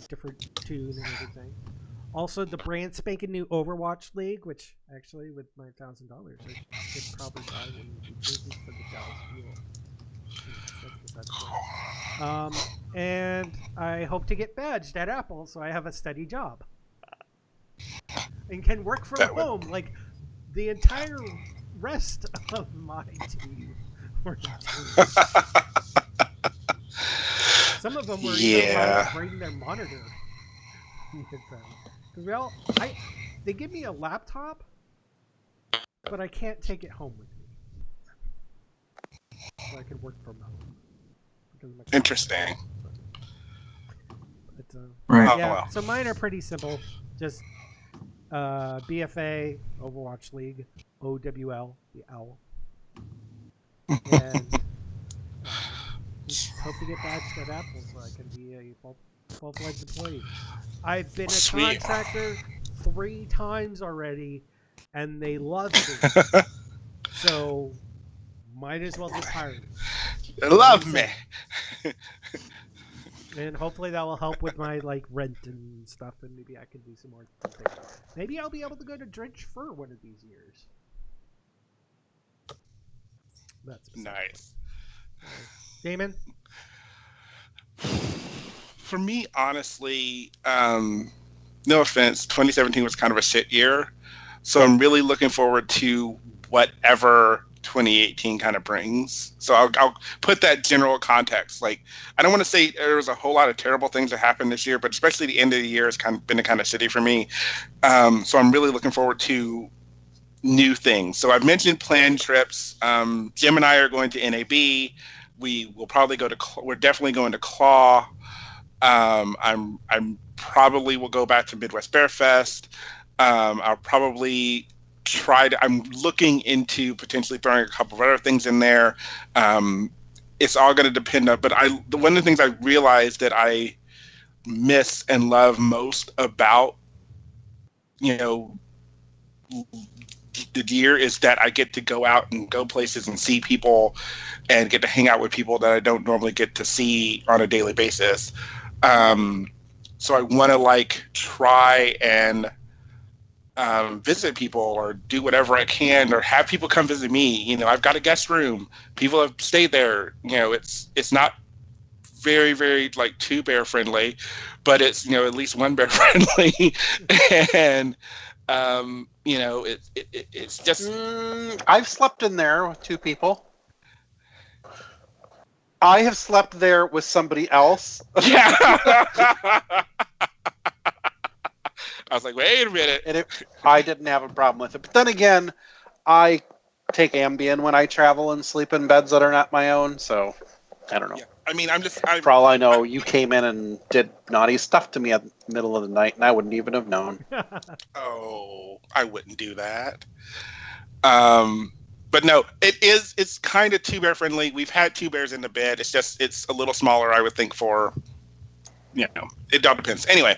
different tune and everything. Also, the brand spanking new Overwatch League, which actually with my $1,000, I should probably buy one of the jerseys for the Dallas Fuel. And I hope to get badged at Apple, so I have a steady job and can work from home like the entire rest of my team. Some of them were even bringing their monitor with them because they give me a laptop, but I can't take it home with me, so I can work from home. Interesting. But, right. Yeah. So mine are pretty simple. Just BFA, Overwatch League, OWL, the owl, and just hope to get badged at Apple so I can be a full-fledged employee. I've been a contractor 3 times already, and they love me. So might as well just hire me. Love me. And hopefully that will help with my rent and stuff, and maybe I can do some more things. Maybe I'll be able to go to Drench Fur one of these years. That's nice. Damon? For me, honestly, no offense, 2017 was kind of a shit year. So I'm really looking forward to whatever 2018 kind of brings. So I'll put that general context. Like, I don't want to say there was a whole lot of terrible things that happened this year, but especially the end of the year has been kind of shitty for me. So I'm really looking forward to new things. So I've mentioned planned trips. Jim and I are going to NAB. We will probably we're definitely going to Claw. I'm probably will go back to Midwest Bear Fest. I'll probably I'm looking into potentially throwing a couple of other things in there. it's all going to depend on. But one of the things I realized that I miss and love most about, the year is that I get to go out and go places and see people and get to hang out with people that I don't normally get to see on a daily basis. So I want to try and visit people or do whatever I can or have people come visit me. I've got a guest room. People have stayed there. It's not very, very too bear friendly, but it's, at least one bear friendly. And, it's just. I've slept in there with 2 people. I have slept there with somebody else. Yeah. I was like, wait a minute. And I didn't have a problem with it. But then again, I take Ambien when I travel and sleep in beds that are not my own. So, I don't know. Yeah. I mean, for all I know, you came in and did naughty stuff to me at the middle of the night, and I wouldn't even have known. Oh, I wouldn't do that. But no, it's kind of 2 bear friendly. We've had 2 bears in the bed. It's a little smaller, I would think, for, it all depends. Anyway.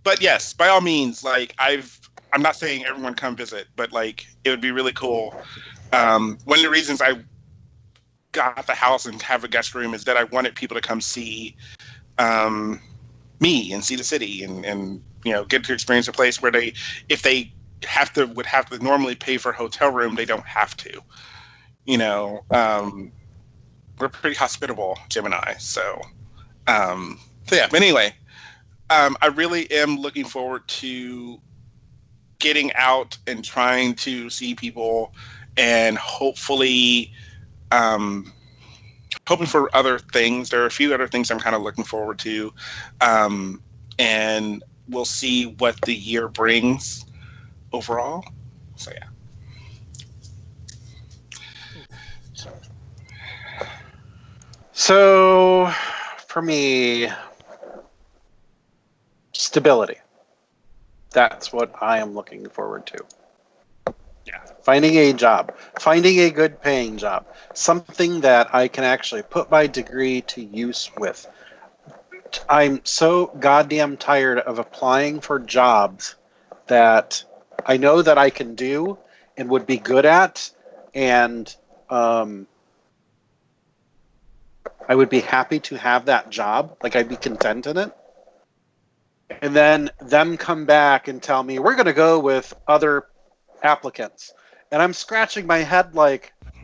But yes, by all means, I'm not saying everyone come visit, but it would be really cool. One of the reasons I got the house and have a guest room is that I wanted people to come see me and see the city and get to experience a place where if they would have to normally pay for a hotel room, they don't have to. We're pretty hospitable, Jim and I. So yeah. But anyway. I really am looking forward to getting out and trying to see people and hopefully hoping for other things. There are a few other things I'm kind of looking forward to. And we'll see what the year brings overall. So, yeah. So, for me, stability. That's what I am looking forward to. Yeah. Finding a job. Finding a good paying job. Something that I can actually put my degree to use with. I'm so goddamn tired of applying for jobs that I know that I can do and would be good at, and I would be happy to have that job. I'd be content in it. And then them come back and tell me, we're going to go with other applicants. And I'm scratching my head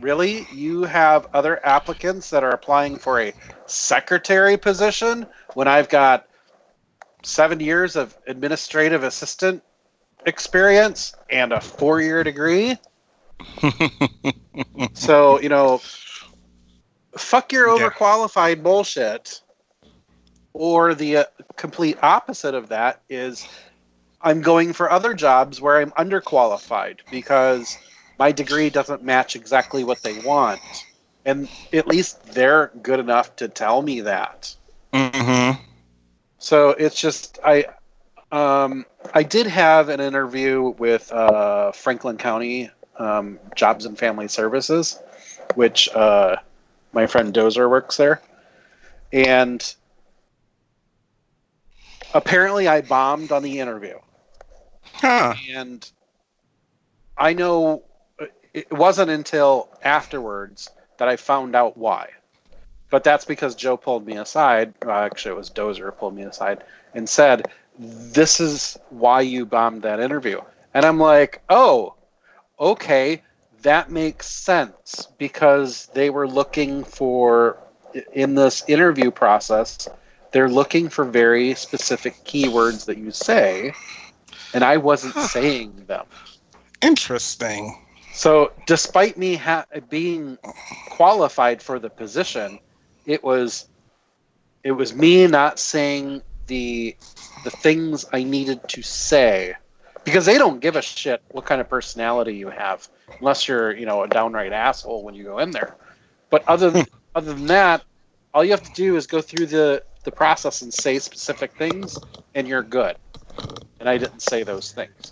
really? You have other applicants that are applying for a secretary position when I've got 7 years of administrative assistant experience and a 4-year degree? So, fuck your overqualified bullshit. Or the complete opposite of that is I'm going for other jobs where I'm underqualified because my degree doesn't match exactly what they want. And at least they're good enough to tell me that. Mm-hmm. So it's just, I did have an interview with Franklin County Jobs and Family Services, which my friend Dozer works there. And apparently I bombed on the interview. Huh. And I know it wasn't until afterwards that I found out why. But that's because Joe pulled me aside. Actually, it was Dozer who pulled me aside and said, this is why you bombed that interview. And I'm like, oh, okay, that makes sense. Because they were looking for, in this interview process, they're looking for very specific keywords that you say, and I wasn't saying them. Interesting. So, despite me being qualified for the position, it was me not saying the things I needed to say, because they don't give a shit what kind of personality you have, unless you're a downright asshole when you go in there. But other than that, all you have to do is go through the process and say specific things, and you're good. And I didn't say those things.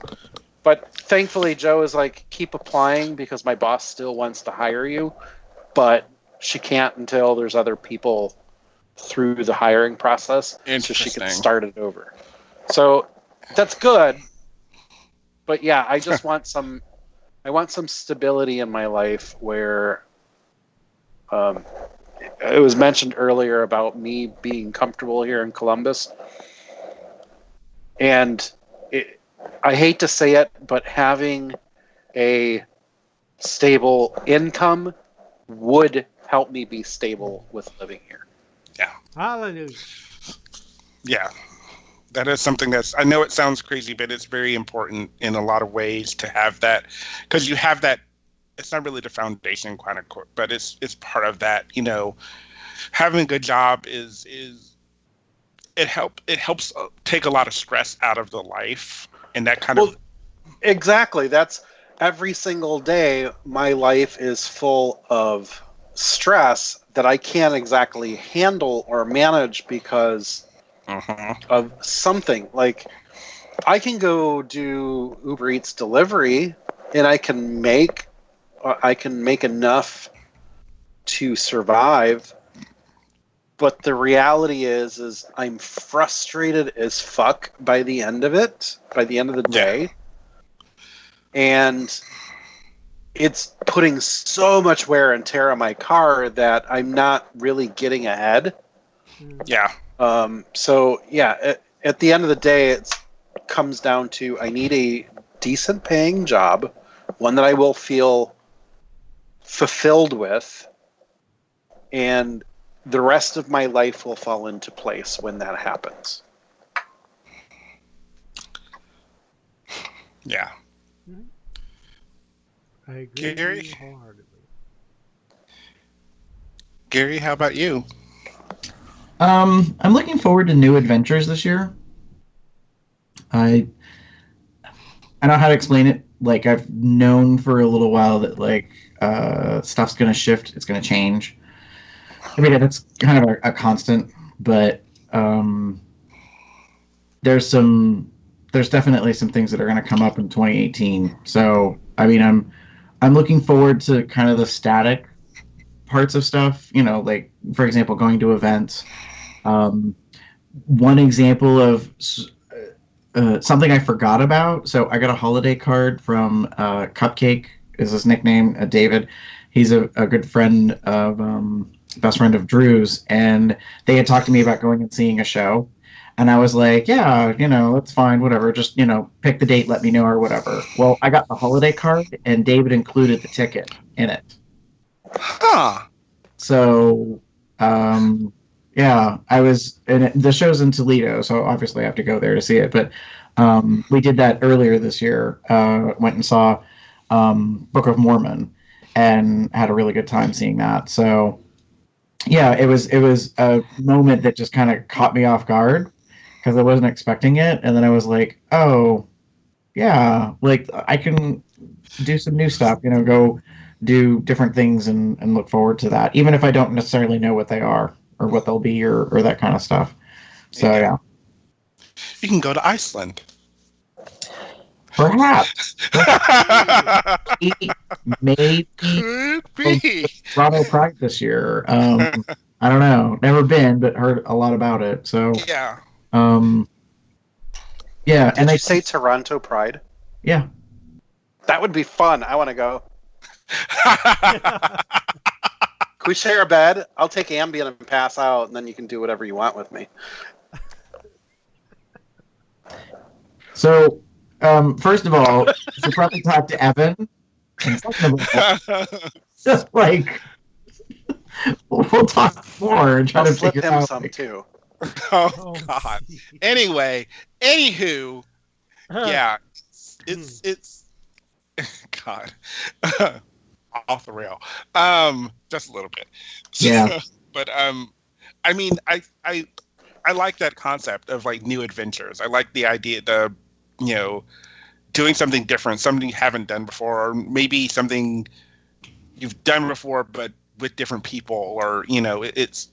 But thankfully, Joe is like, keep applying because my boss still wants to hire you. But she can't until there's other people through the hiring process, so she can start it over. So that's good, but yeah, I just want some. I want some stability in my life where. It was mentioned earlier about me being comfortable here in Columbus, and I hate to say it, but having a stable income would help me be stable with living here. Yeah. Hallelujah. Yeah. That is something I know it sounds crazy, but it's very important in a lot of ways to have that, because you have that. It's not really the foundation, kind of, but it's part of that. Having a good job it helps take a lot of stress out of the life, and that kind of. Exactly. That's every single day. My life is full of stress that I can't exactly handle or manage because of something. Like, I can go do Uber Eats delivery, and I can make enough to survive. But the reality is I'm frustrated as fuck by the end of it, by the end of the day. And it's putting so much wear and tear on my car that I'm not really getting ahead. Yeah. So, yeah, at the end of the day, it comes down to I need a decent paying job, one that I will feel fulfilled with, and the rest of my life will fall into place when that happens. Yeah. I agree Gary? wholeheartedly. Gary, how about you? I'm looking forward to new adventures this year. I don't know how to explain it. Like, I've known for a little while that stuff's gonna shift, it's gonna change. I mean, that's kind of a constant, but there's definitely some things that are going to come up in 2018. So, I mean, I'm looking forward to kind of the static parts of stuff. Like, for example, going to events. One example of something I forgot about. So I got a holiday card from Cupcake, is his nickname, David. He's a good friend of best friend of Drew's, and they had talked to me about going and seeing a show, and I was like, yeah, that's fine, whatever, just pick the date, let me know, or whatever. Well, I got the holiday card, and David included the ticket in it. So yeah, I was, and the show's in Toledo, so obviously I have to go there to see it, but we did that earlier this year. Went and saw Book of Mormon and had a really good time seeing that. So yeah, it was a moment that just kind of caught me off guard because I wasn't expecting it, and then I was like, oh yeah, like I can do some new stuff, go do different things and look forward to that, even if I don't necessarily know what they are or what they'll be or that kind of stuff. So yeah. You can go to Iceland. Perhaps. Maybe. Could be. Toronto Pride this year. I don't know. Never been, but heard a lot about it. So yeah. Yeah. Did you say Toronto Pride? Yeah. That would be fun. I want to go. Can we share a bed? I'll take Ambien and pass out, and then you can do whatever you want with me. So, first of all, you should probably talk to Evan. And second of all, just like we'll talk more and try to flip figure him out. Some too. Oh God. Anyway, anywho, yeah, it's God. Off the rail, just a little bit. Yeah. But I mean, I like that concept of like new adventures. I like the idea, doing something different, something you haven't done before, or maybe something you've done before but with different people, or it's.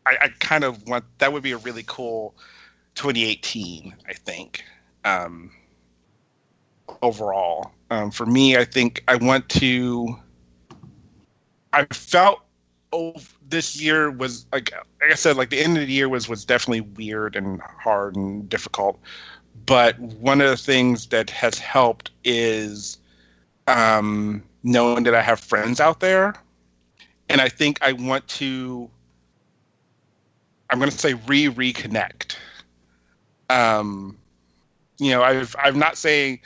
I kind of want that would be a really cool 2018. I think. Overall, for me, I think I want to I felt this year was like I said, like the end of the year was definitely weird and hard and difficult. But one of the things that has helped is knowing that I have friends out there, and I think I want to. I'm going to say reconnect. I'm not saying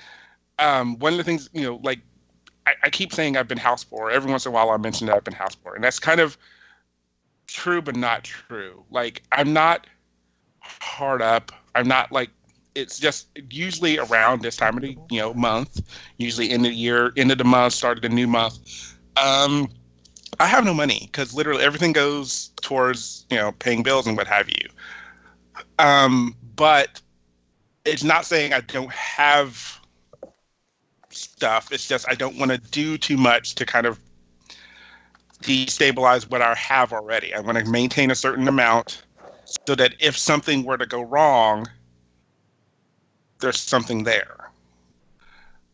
one of the things like I keep saying I've been house poor. Every once in a while I mention that I've been house poor, and that's kind of true but not true. Like I'm not hard up. I'm not like it's just usually around this time of the month, usually end of the year, end of the month, start of the new month. I have no money because literally everything goes towards paying bills and what have you. But it's not saying I don't have stuff. It's just I don't want to do too much to kind of destabilize what I have already. I want to maintain a certain amount so that if something were to go wrong, there's something there.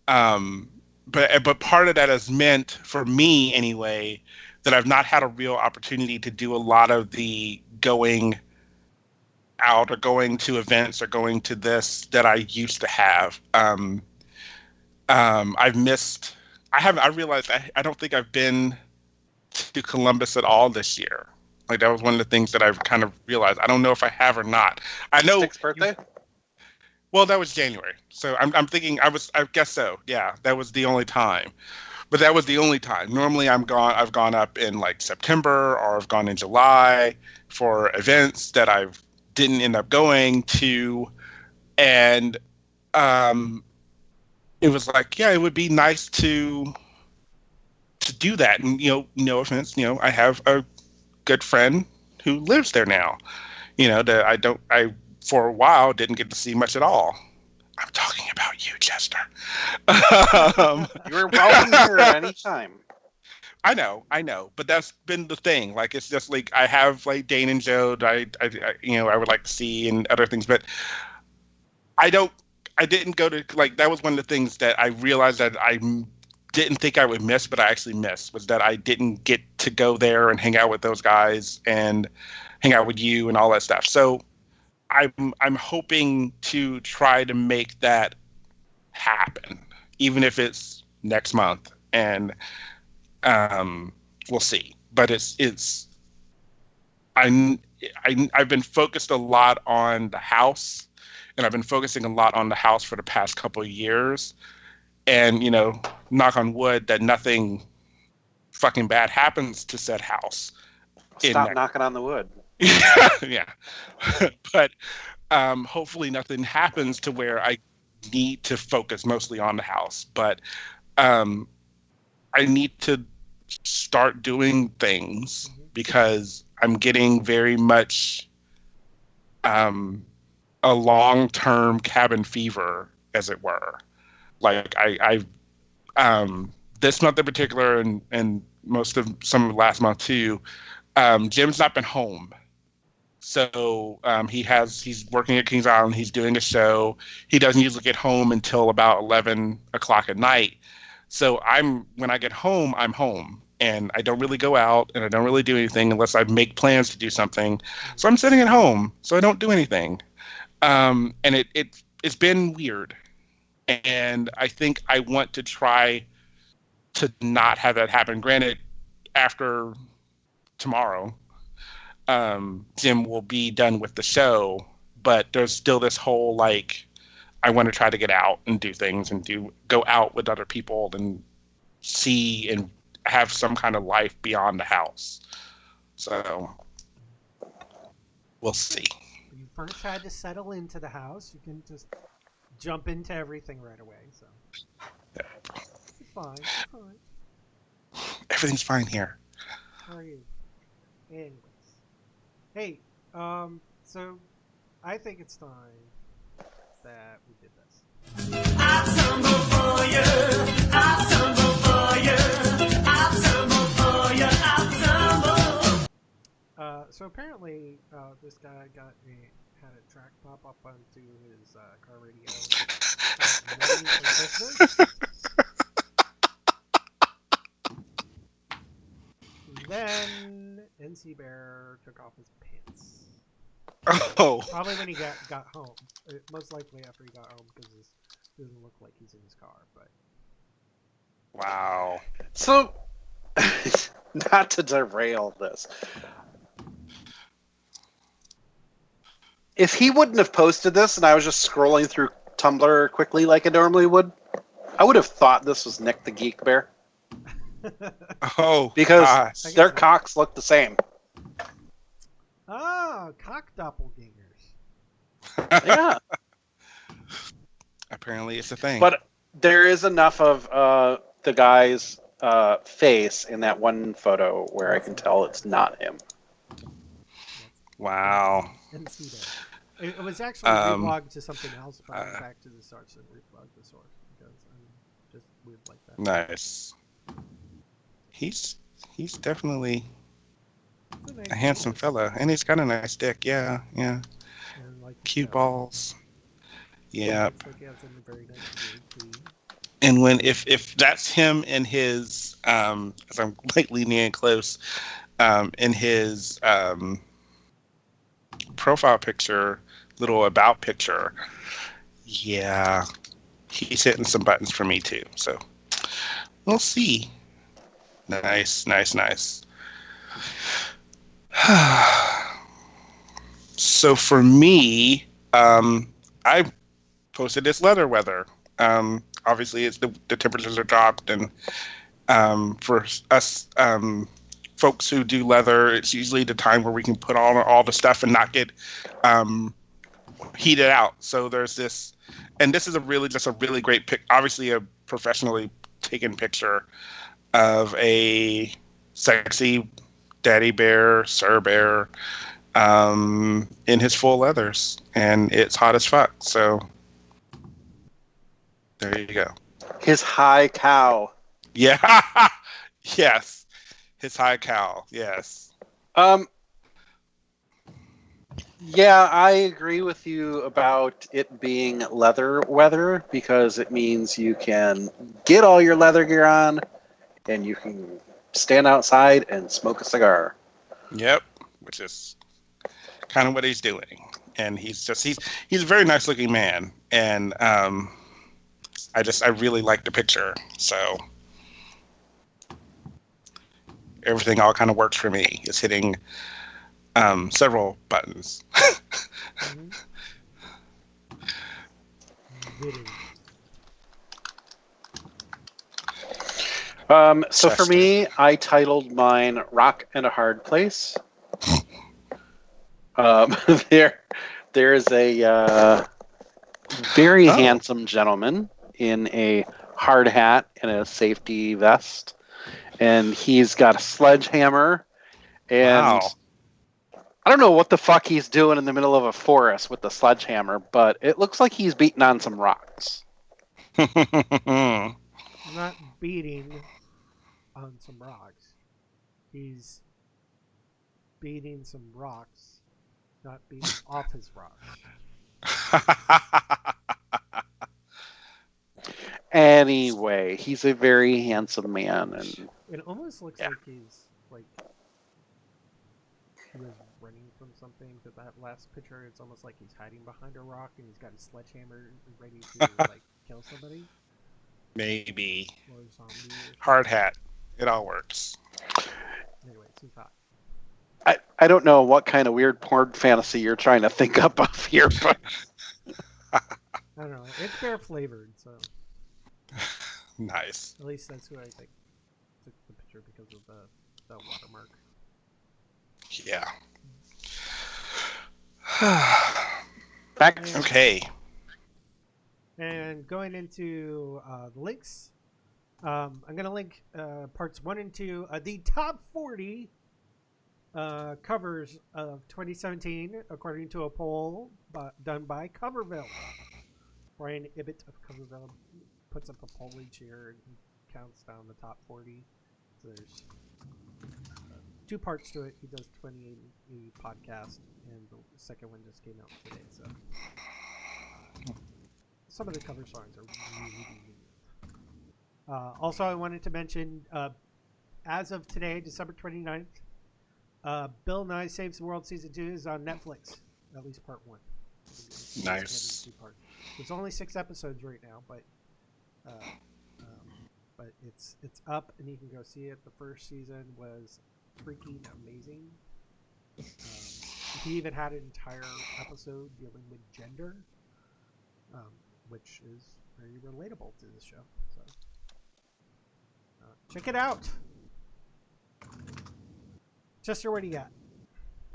But part of that has meant, for me anyway, that I've not had a real opportunity to do a lot of the going out or going to events or going to this that I used to have. I've missed. I realized I don't think I've been to Columbus at all this year. Like that was one of the things that I've kind of realized. I don't know if I have or not. I know. Sixth birthday? Well, that was January, so I'm thinking I guess so. Yeah, that was the only time. But that was the only time. Normally, I've gone up in like September, or I've gone in July for events that I didn't end up going to, and it was like, yeah, it would be nice to do that. And no offense, I have a good friend who lives there now. That I for a while didn't get to see much at all. I'm talking about you, Chester. You're welcome here at any time. I know, but that's been the thing. Like, it's just like I have like Dane and Joe that I would like to see and other things, but I didn't go to, like, that was one of the things that I realized that I didn't think I would miss, but I actually missed, was that I didn't get to go there and hang out with those guys and hang out with you and all that stuff. So I'm hoping to try to make that happen, even if it's next month, and we'll see. But I've been focused a lot on the house, and I've been focusing a lot on the house for the past couple of years, and knock on wood that nothing fucking bad happens to said house. Stop knocking on the wood. Yeah. But hopefully nothing happens to where I need to focus mostly on the house. But I need to start doing things because I'm getting very much a long-term cabin fever, as it were. Like I've this month in particular, and some of last month too, Jim's not been home. So he's working at Kings Island. He's doing a show. He doesn't usually get home until about 11 o'clock at night. So when I get home, I'm home, and I don't really go out, and I don't really do anything unless I make plans to do something. So I'm sitting at home, so I don't do anything. And it's been weird, and I think I want to try to not have that happen. Granted, after tomorrow, Jim will be done with the show, but there's still this whole, like, I want to try to get out and do things and go out with other people and see and have some kind of life beyond the house. So we'll see. You first had to settle into the house. You can just jump into everything right away. So you're fine. You're fine. Everything's fine here. How are you? Anyways. Hey, so I think it's time that we did this. I'll tumble for you. I'll tumble for you. I'll tumble for you. I'll tumble. So apparently, this guy had a track pop up onto his car radio. Ready for Christmas. then NC Bear took off his pants. Oh, Probably when he got home. Most likely after he got home because it doesn't look like he's in his car. But wow. So, not to derail this, if he wouldn't have posted this and I was just scrolling through Tumblr quickly like I normally would, I would have thought this was Nick the Geek Bear. Oh, Because gosh. their cocks look the same. cock doppelgangers. Yeah. Apparently, it's a thing. But there is enough of the guy's face in that one photo where I can tell it's not him. Wow. NC Bear. It was actually reblogged to something else, but I went back to the source and reblogged the source because I'm just weird like that. Nice. He's definitely Nice a handsome penis. fella, and he's got a nice dick. Yeah. And like his Cute belly. balls. Yeah. Looks like he has a very nice beard, too. And when if that's him in his as I'm like leaning in close, in his profile picture, little about picture, yeah, he's hitting some buttons for me too. So we'll see. Nice. So for me, I posted this leather weather. Obviously, it's the temperatures are dropped, and for us folks who do leather, it's usually the time where we can put on all the stuff and not get heated out. So there's this, and this is a really great pic. Obviously, a professionally taken picture of a sexy daddy bear, Sir Bear, in his full leathers, and it's hot as fuck. So there you go. His high cow. Yeah. Yes. His high cow. Yes. Yeah, I agree with you about it being leather weather because it means you can get all your leather gear on and you can stand outside and smoke a cigar. Yep. Which is kind of what he's doing. And he's a very nice looking man. And I really like the picture. So everything all kind of works for me. It's hitting several buttons. So for me, I titled mine "Rock and a Hard Place." There's a very handsome gentleman in a hard hat and a safety vest, and he's got a sledgehammer, and I don't know what the fuck he's doing in the middle of a forest with the sledgehammer, but it looks like he's beating on some rocks. Not beating on some rocks. He's beating some rocks, not beating off his rocks. Anyway, he's a very handsome man, and it almost looks like he's like he was running from something. Because that last picture, it's almost like he's hiding behind a rock and he's got a sledgehammer ready to like kill somebody. Maybe. Or a zombie. Hard hat. It all works. Anyway, it's hot. I don't know what kind of weird porn fantasy you're trying to think up of here, but I don't know. It's bear flavored, so. Nice. At least that's who I think took the picture because of the watermark. Yeah. Back. Okay. And going into the links, I'm going to link parts 1 and 2, the top 40 covers of 2017, according to a poll done by Coverville. Brian Ibbett of Coverville puts up a poll each year and he counts down the top 40. So there's 2 parts to it. He does 2080 podcast, and the second one just came out today. So some of the cover songs are really, really good. Also, I wanted to mention as of today, December 29th, Bill Nye Saves the World Season 2 is on Netflix, at least part 1. Nice. There's only 6 episodes right now, but it's up and you can go see it. The first season was freaking amazing. He even had an entire episode dealing with gender, which is very relatable to this show. So check it out. Chester, what do you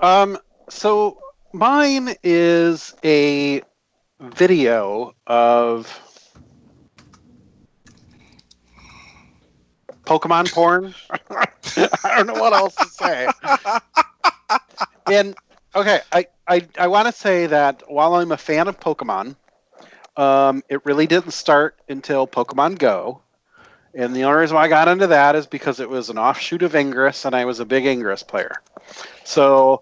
got? So mine is a video of Pokemon porn. I don't know what else to say. And okay, I want to say that while I'm a fan of Pokemon, it really didn't start until Pokemon Go. And the only reason why I got into that is because it was an offshoot of Ingress, and I was a big Ingress player. So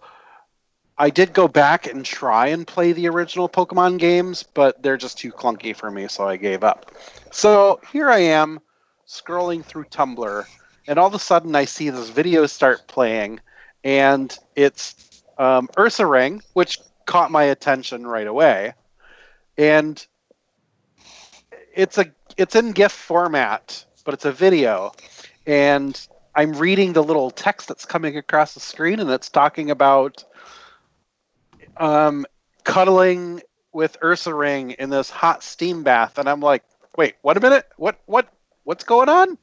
I did go back and try and play the original Pokemon games, but they're just too clunky for me, so I gave up. So here I am, scrolling through Tumblr, and all of a sudden I see this video start playing, and it's Ursa Ring, which caught my attention right away. And it's in GIF format, but it's a video, and I'm reading the little text that's coming across the screen, and it's talking about cuddling with Ursa Ring in this hot steam bath, and I'm like, wait, what a minute, what's going on?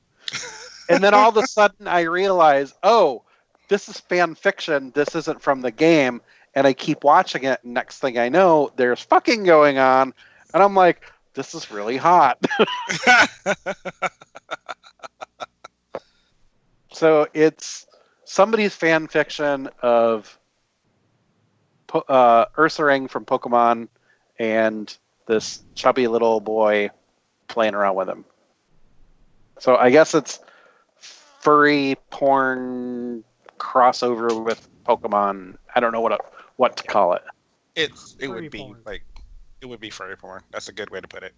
And then all of a sudden I realize, oh, this is fan fiction. This isn't from the game, and I keep watching it. And next thing I know, there's fucking going on, and I'm like, this is really hot. So it's somebody's fan fiction of Ursa Ring from Pokemon and this chubby little boy playing around with him. So I guess it's furry porn crossover with Pokemon. I don't know what to call it. It Furry would be porn. like it would be furry porn. That's a good way to put it.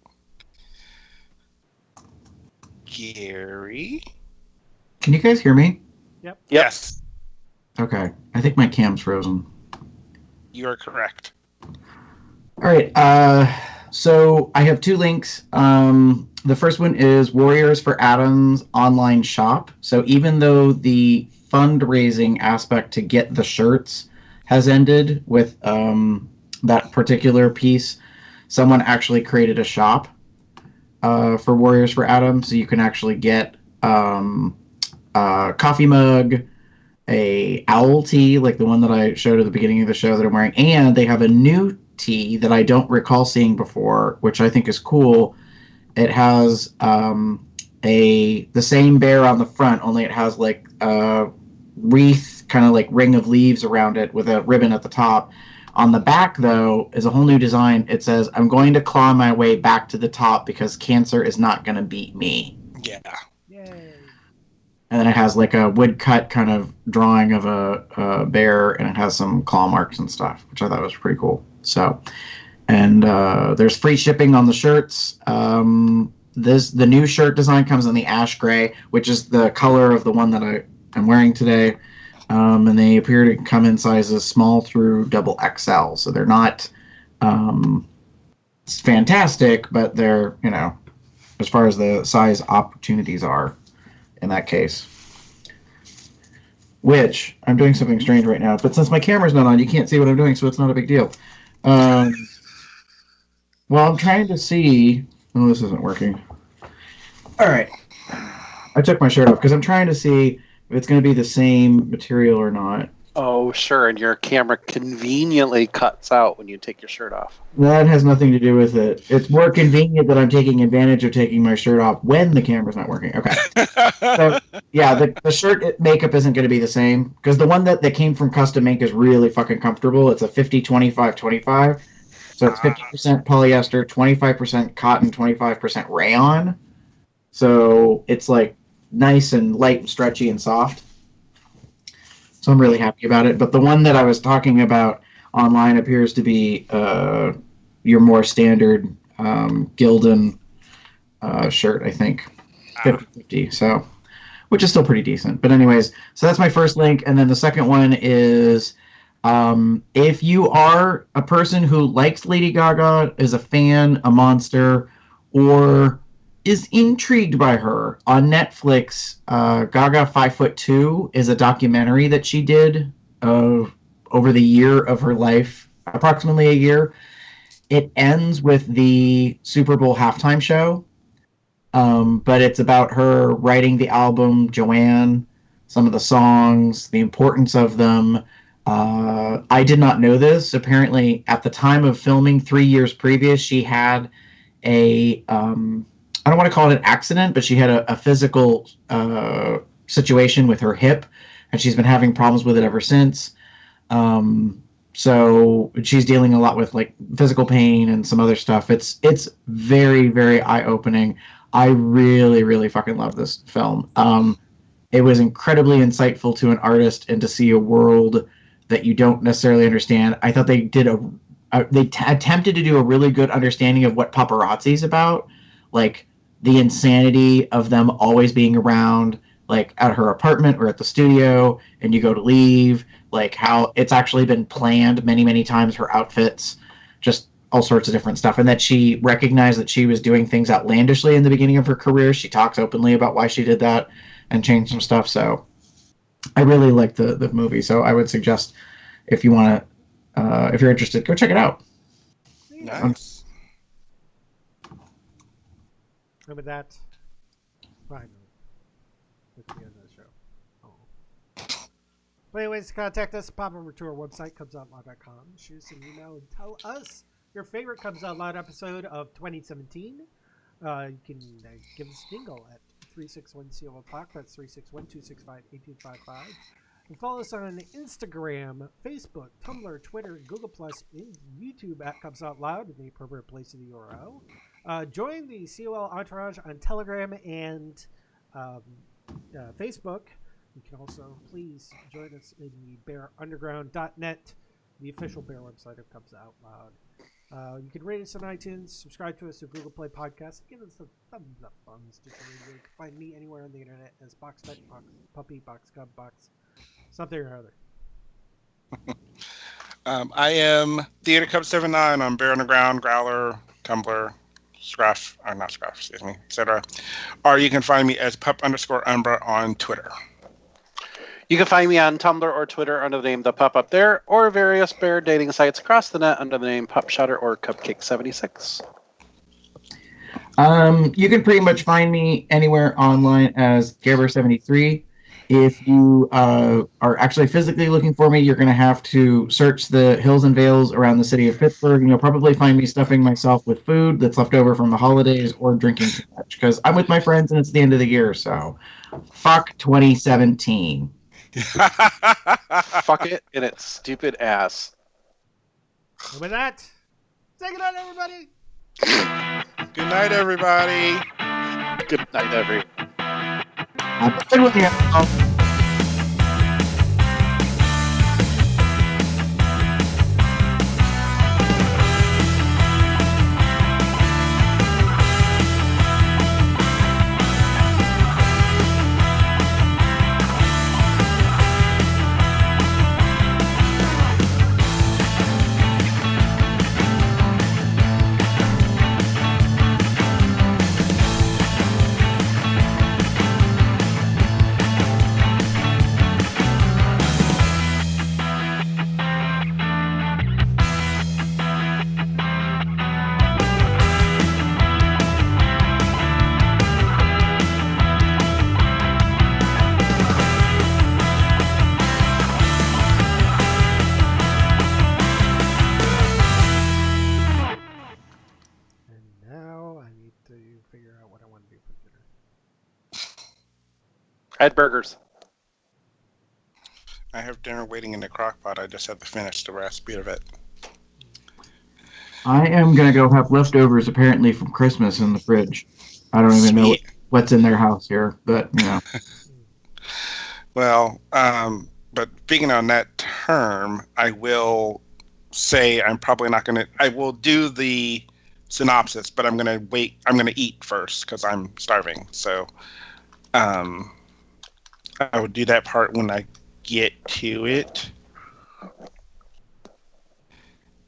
Gary. Can you guys hear me? Yes, Okay. I think my cam's frozen. you are correct. All right. So I have 2 links. The first one is Warriors for Atoms online shop. So even though the fundraising aspect to get the shirts has ended with that particular piece, someone actually created a shop for Warriors for Atoms, so you can actually get a coffee mug, a owl tee like the one that I showed at the beginning of the show that I'm wearing, and they have a new tee that I don't recall seeing before, which I think is cool. It has the same bear on the front, only it has like a wreath, kind of like ring of leaves around it with a ribbon at the top. On the back, though, is a whole new design. It says, "I'm going to claw my way back to the top because cancer is not going to beat me." Yeah. Yay. And then it has like a woodcut kind of drawing of a bear, and it has some claw marks and stuff, which I thought was pretty cool. So, and there's free shipping on the shirts. The new shirt design comes in the ash gray, which is the color of the one that I'm wearing today. And they appear to come in sizes small through double XL. So they're not fantastic, but they're, as far as the size opportunities are in that case. Which, I'm doing something strange right now, but since my camera's not on, you can't see what I'm doing, so it's not a big deal. Well, I'm trying to see... Oh, this isn't working. All right. I took my shirt off because I'm trying to see if it's going to be the same material or not. Oh, sure, and your camera conveniently cuts out when you take your shirt off. That has nothing to do with it. It's more convenient that I'm taking advantage of taking my shirt off when the camera's not working. Okay. So, yeah, the shirt makeup isn't going to be the same because the one that came from Custom Ink is really fucking comfortable. It's a 50-25-25. So it's 50% polyester, 25% cotton, 25% rayon. So it's like nice and light and stretchy and soft. So I'm really happy about it. But the one that I was talking about online appears to be your more standard Gildan shirt, I think. 50-50. So which is still pretty decent. But anyways, so that's my first link, and then the second one is if you are a person who likes Lady Gaga, is a fan, a monster, or is intrigued by her, on Netflix, Gaga 5'2" is a documentary that she did over the year of her life, approximately a year. It ends with the Super Bowl halftime show, but it's about her writing the album Joanne, some of the songs, the importance of them. I did not know this. Apparently, at the time of filming 3 years previous, she had a I don't want to call it an accident, but she had a physical situation with her hip, and she's been having problems with it ever since. So she's dealing a lot with like physical pain and some other stuff. It's very, very eye-opening. I really, really fucking love this film. It was incredibly insightful to an artist and to see a world that you don't necessarily understand. I thought they did attempted to do a really good understanding of what paparazzi is about, like the insanity of them always being around, like at her apartment or at the studio, and you go to leave, like how it's actually been planned many, many times, her outfits, just all sorts of different stuff, and that she recognized that she was doing things outlandishly in the beginning of her career. She talks openly about why she did that and changed some stuff. So I really like the movie. So I would suggest, if you want to, if you're interested, go check it out. Nice. And with that, finally, that's the end of the show. Oh. But anyways, contact us. Pop over to our website, cubsoutloud.com. Shoot us an email and tell us your favorite Cubs Out Loud episode of 2017. You can give us a jingle at 361-COL-TALK. That's 361-265-8255. And follow us on Instagram, Facebook, Tumblr, Twitter, Google+, and YouTube at Cubs Out Loud in the appropriate place of the URL. Join the COL Entourage on Telegram and Facebook. You can also please join us in the bearunderground.net, the official Bear website of Cubs Out Loud. You can rate us on iTunes, subscribe to us to Google Play Podcasts, give us a thumbs up on Stitcher Radio. You can find me anywhere on the internet as BoxNut, Box Puppy, Box Cub, Box something or other. I am Theater Cub 79 on Bear Underground, Growler, Tumblr, Scruff, or not Scruff, excuse me, etc. Or you can find me as pup_umbra on Twitter. You can find me on Tumblr or Twitter under the name The Pup Up There, or various bear dating sites across the net under the name Pup Shutter or Cupcake76. You can pretty much find me anywhere online as Gerber73. If you are actually physically looking for me, you're going to have to search the hills and vales around the city of Pittsburgh, and you'll probably find me stuffing myself with food that's left over from the holidays or drinking too much, because I'm with my friends and it's the end of the year, so fuck 2017. Fuck it in its stupid ass. And with that, say good night, everybody. Good night, everybody. Good night, everyone. Have a good one, y'all. I had burgers. I have dinner waiting in the crock pot. I just have to finish the last bit of it. I am going to go have leftovers, apparently, from Christmas in the fridge. I don't even know what's in their house here, but, you know. Well, but speaking on that term, I will say I'm probably not going to... I will do the synopsis, but I'm going to wait. I'm going to eat first because I'm starving. So I would do that part when I get to it.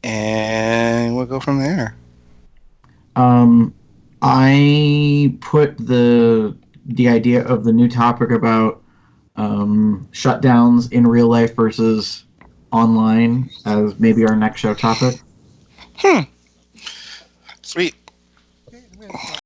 And we'll go from there. I put the idea of the new topic about shutdowns in real life versus online as maybe our next show topic. Sweet. Okay, I'm gonna stop.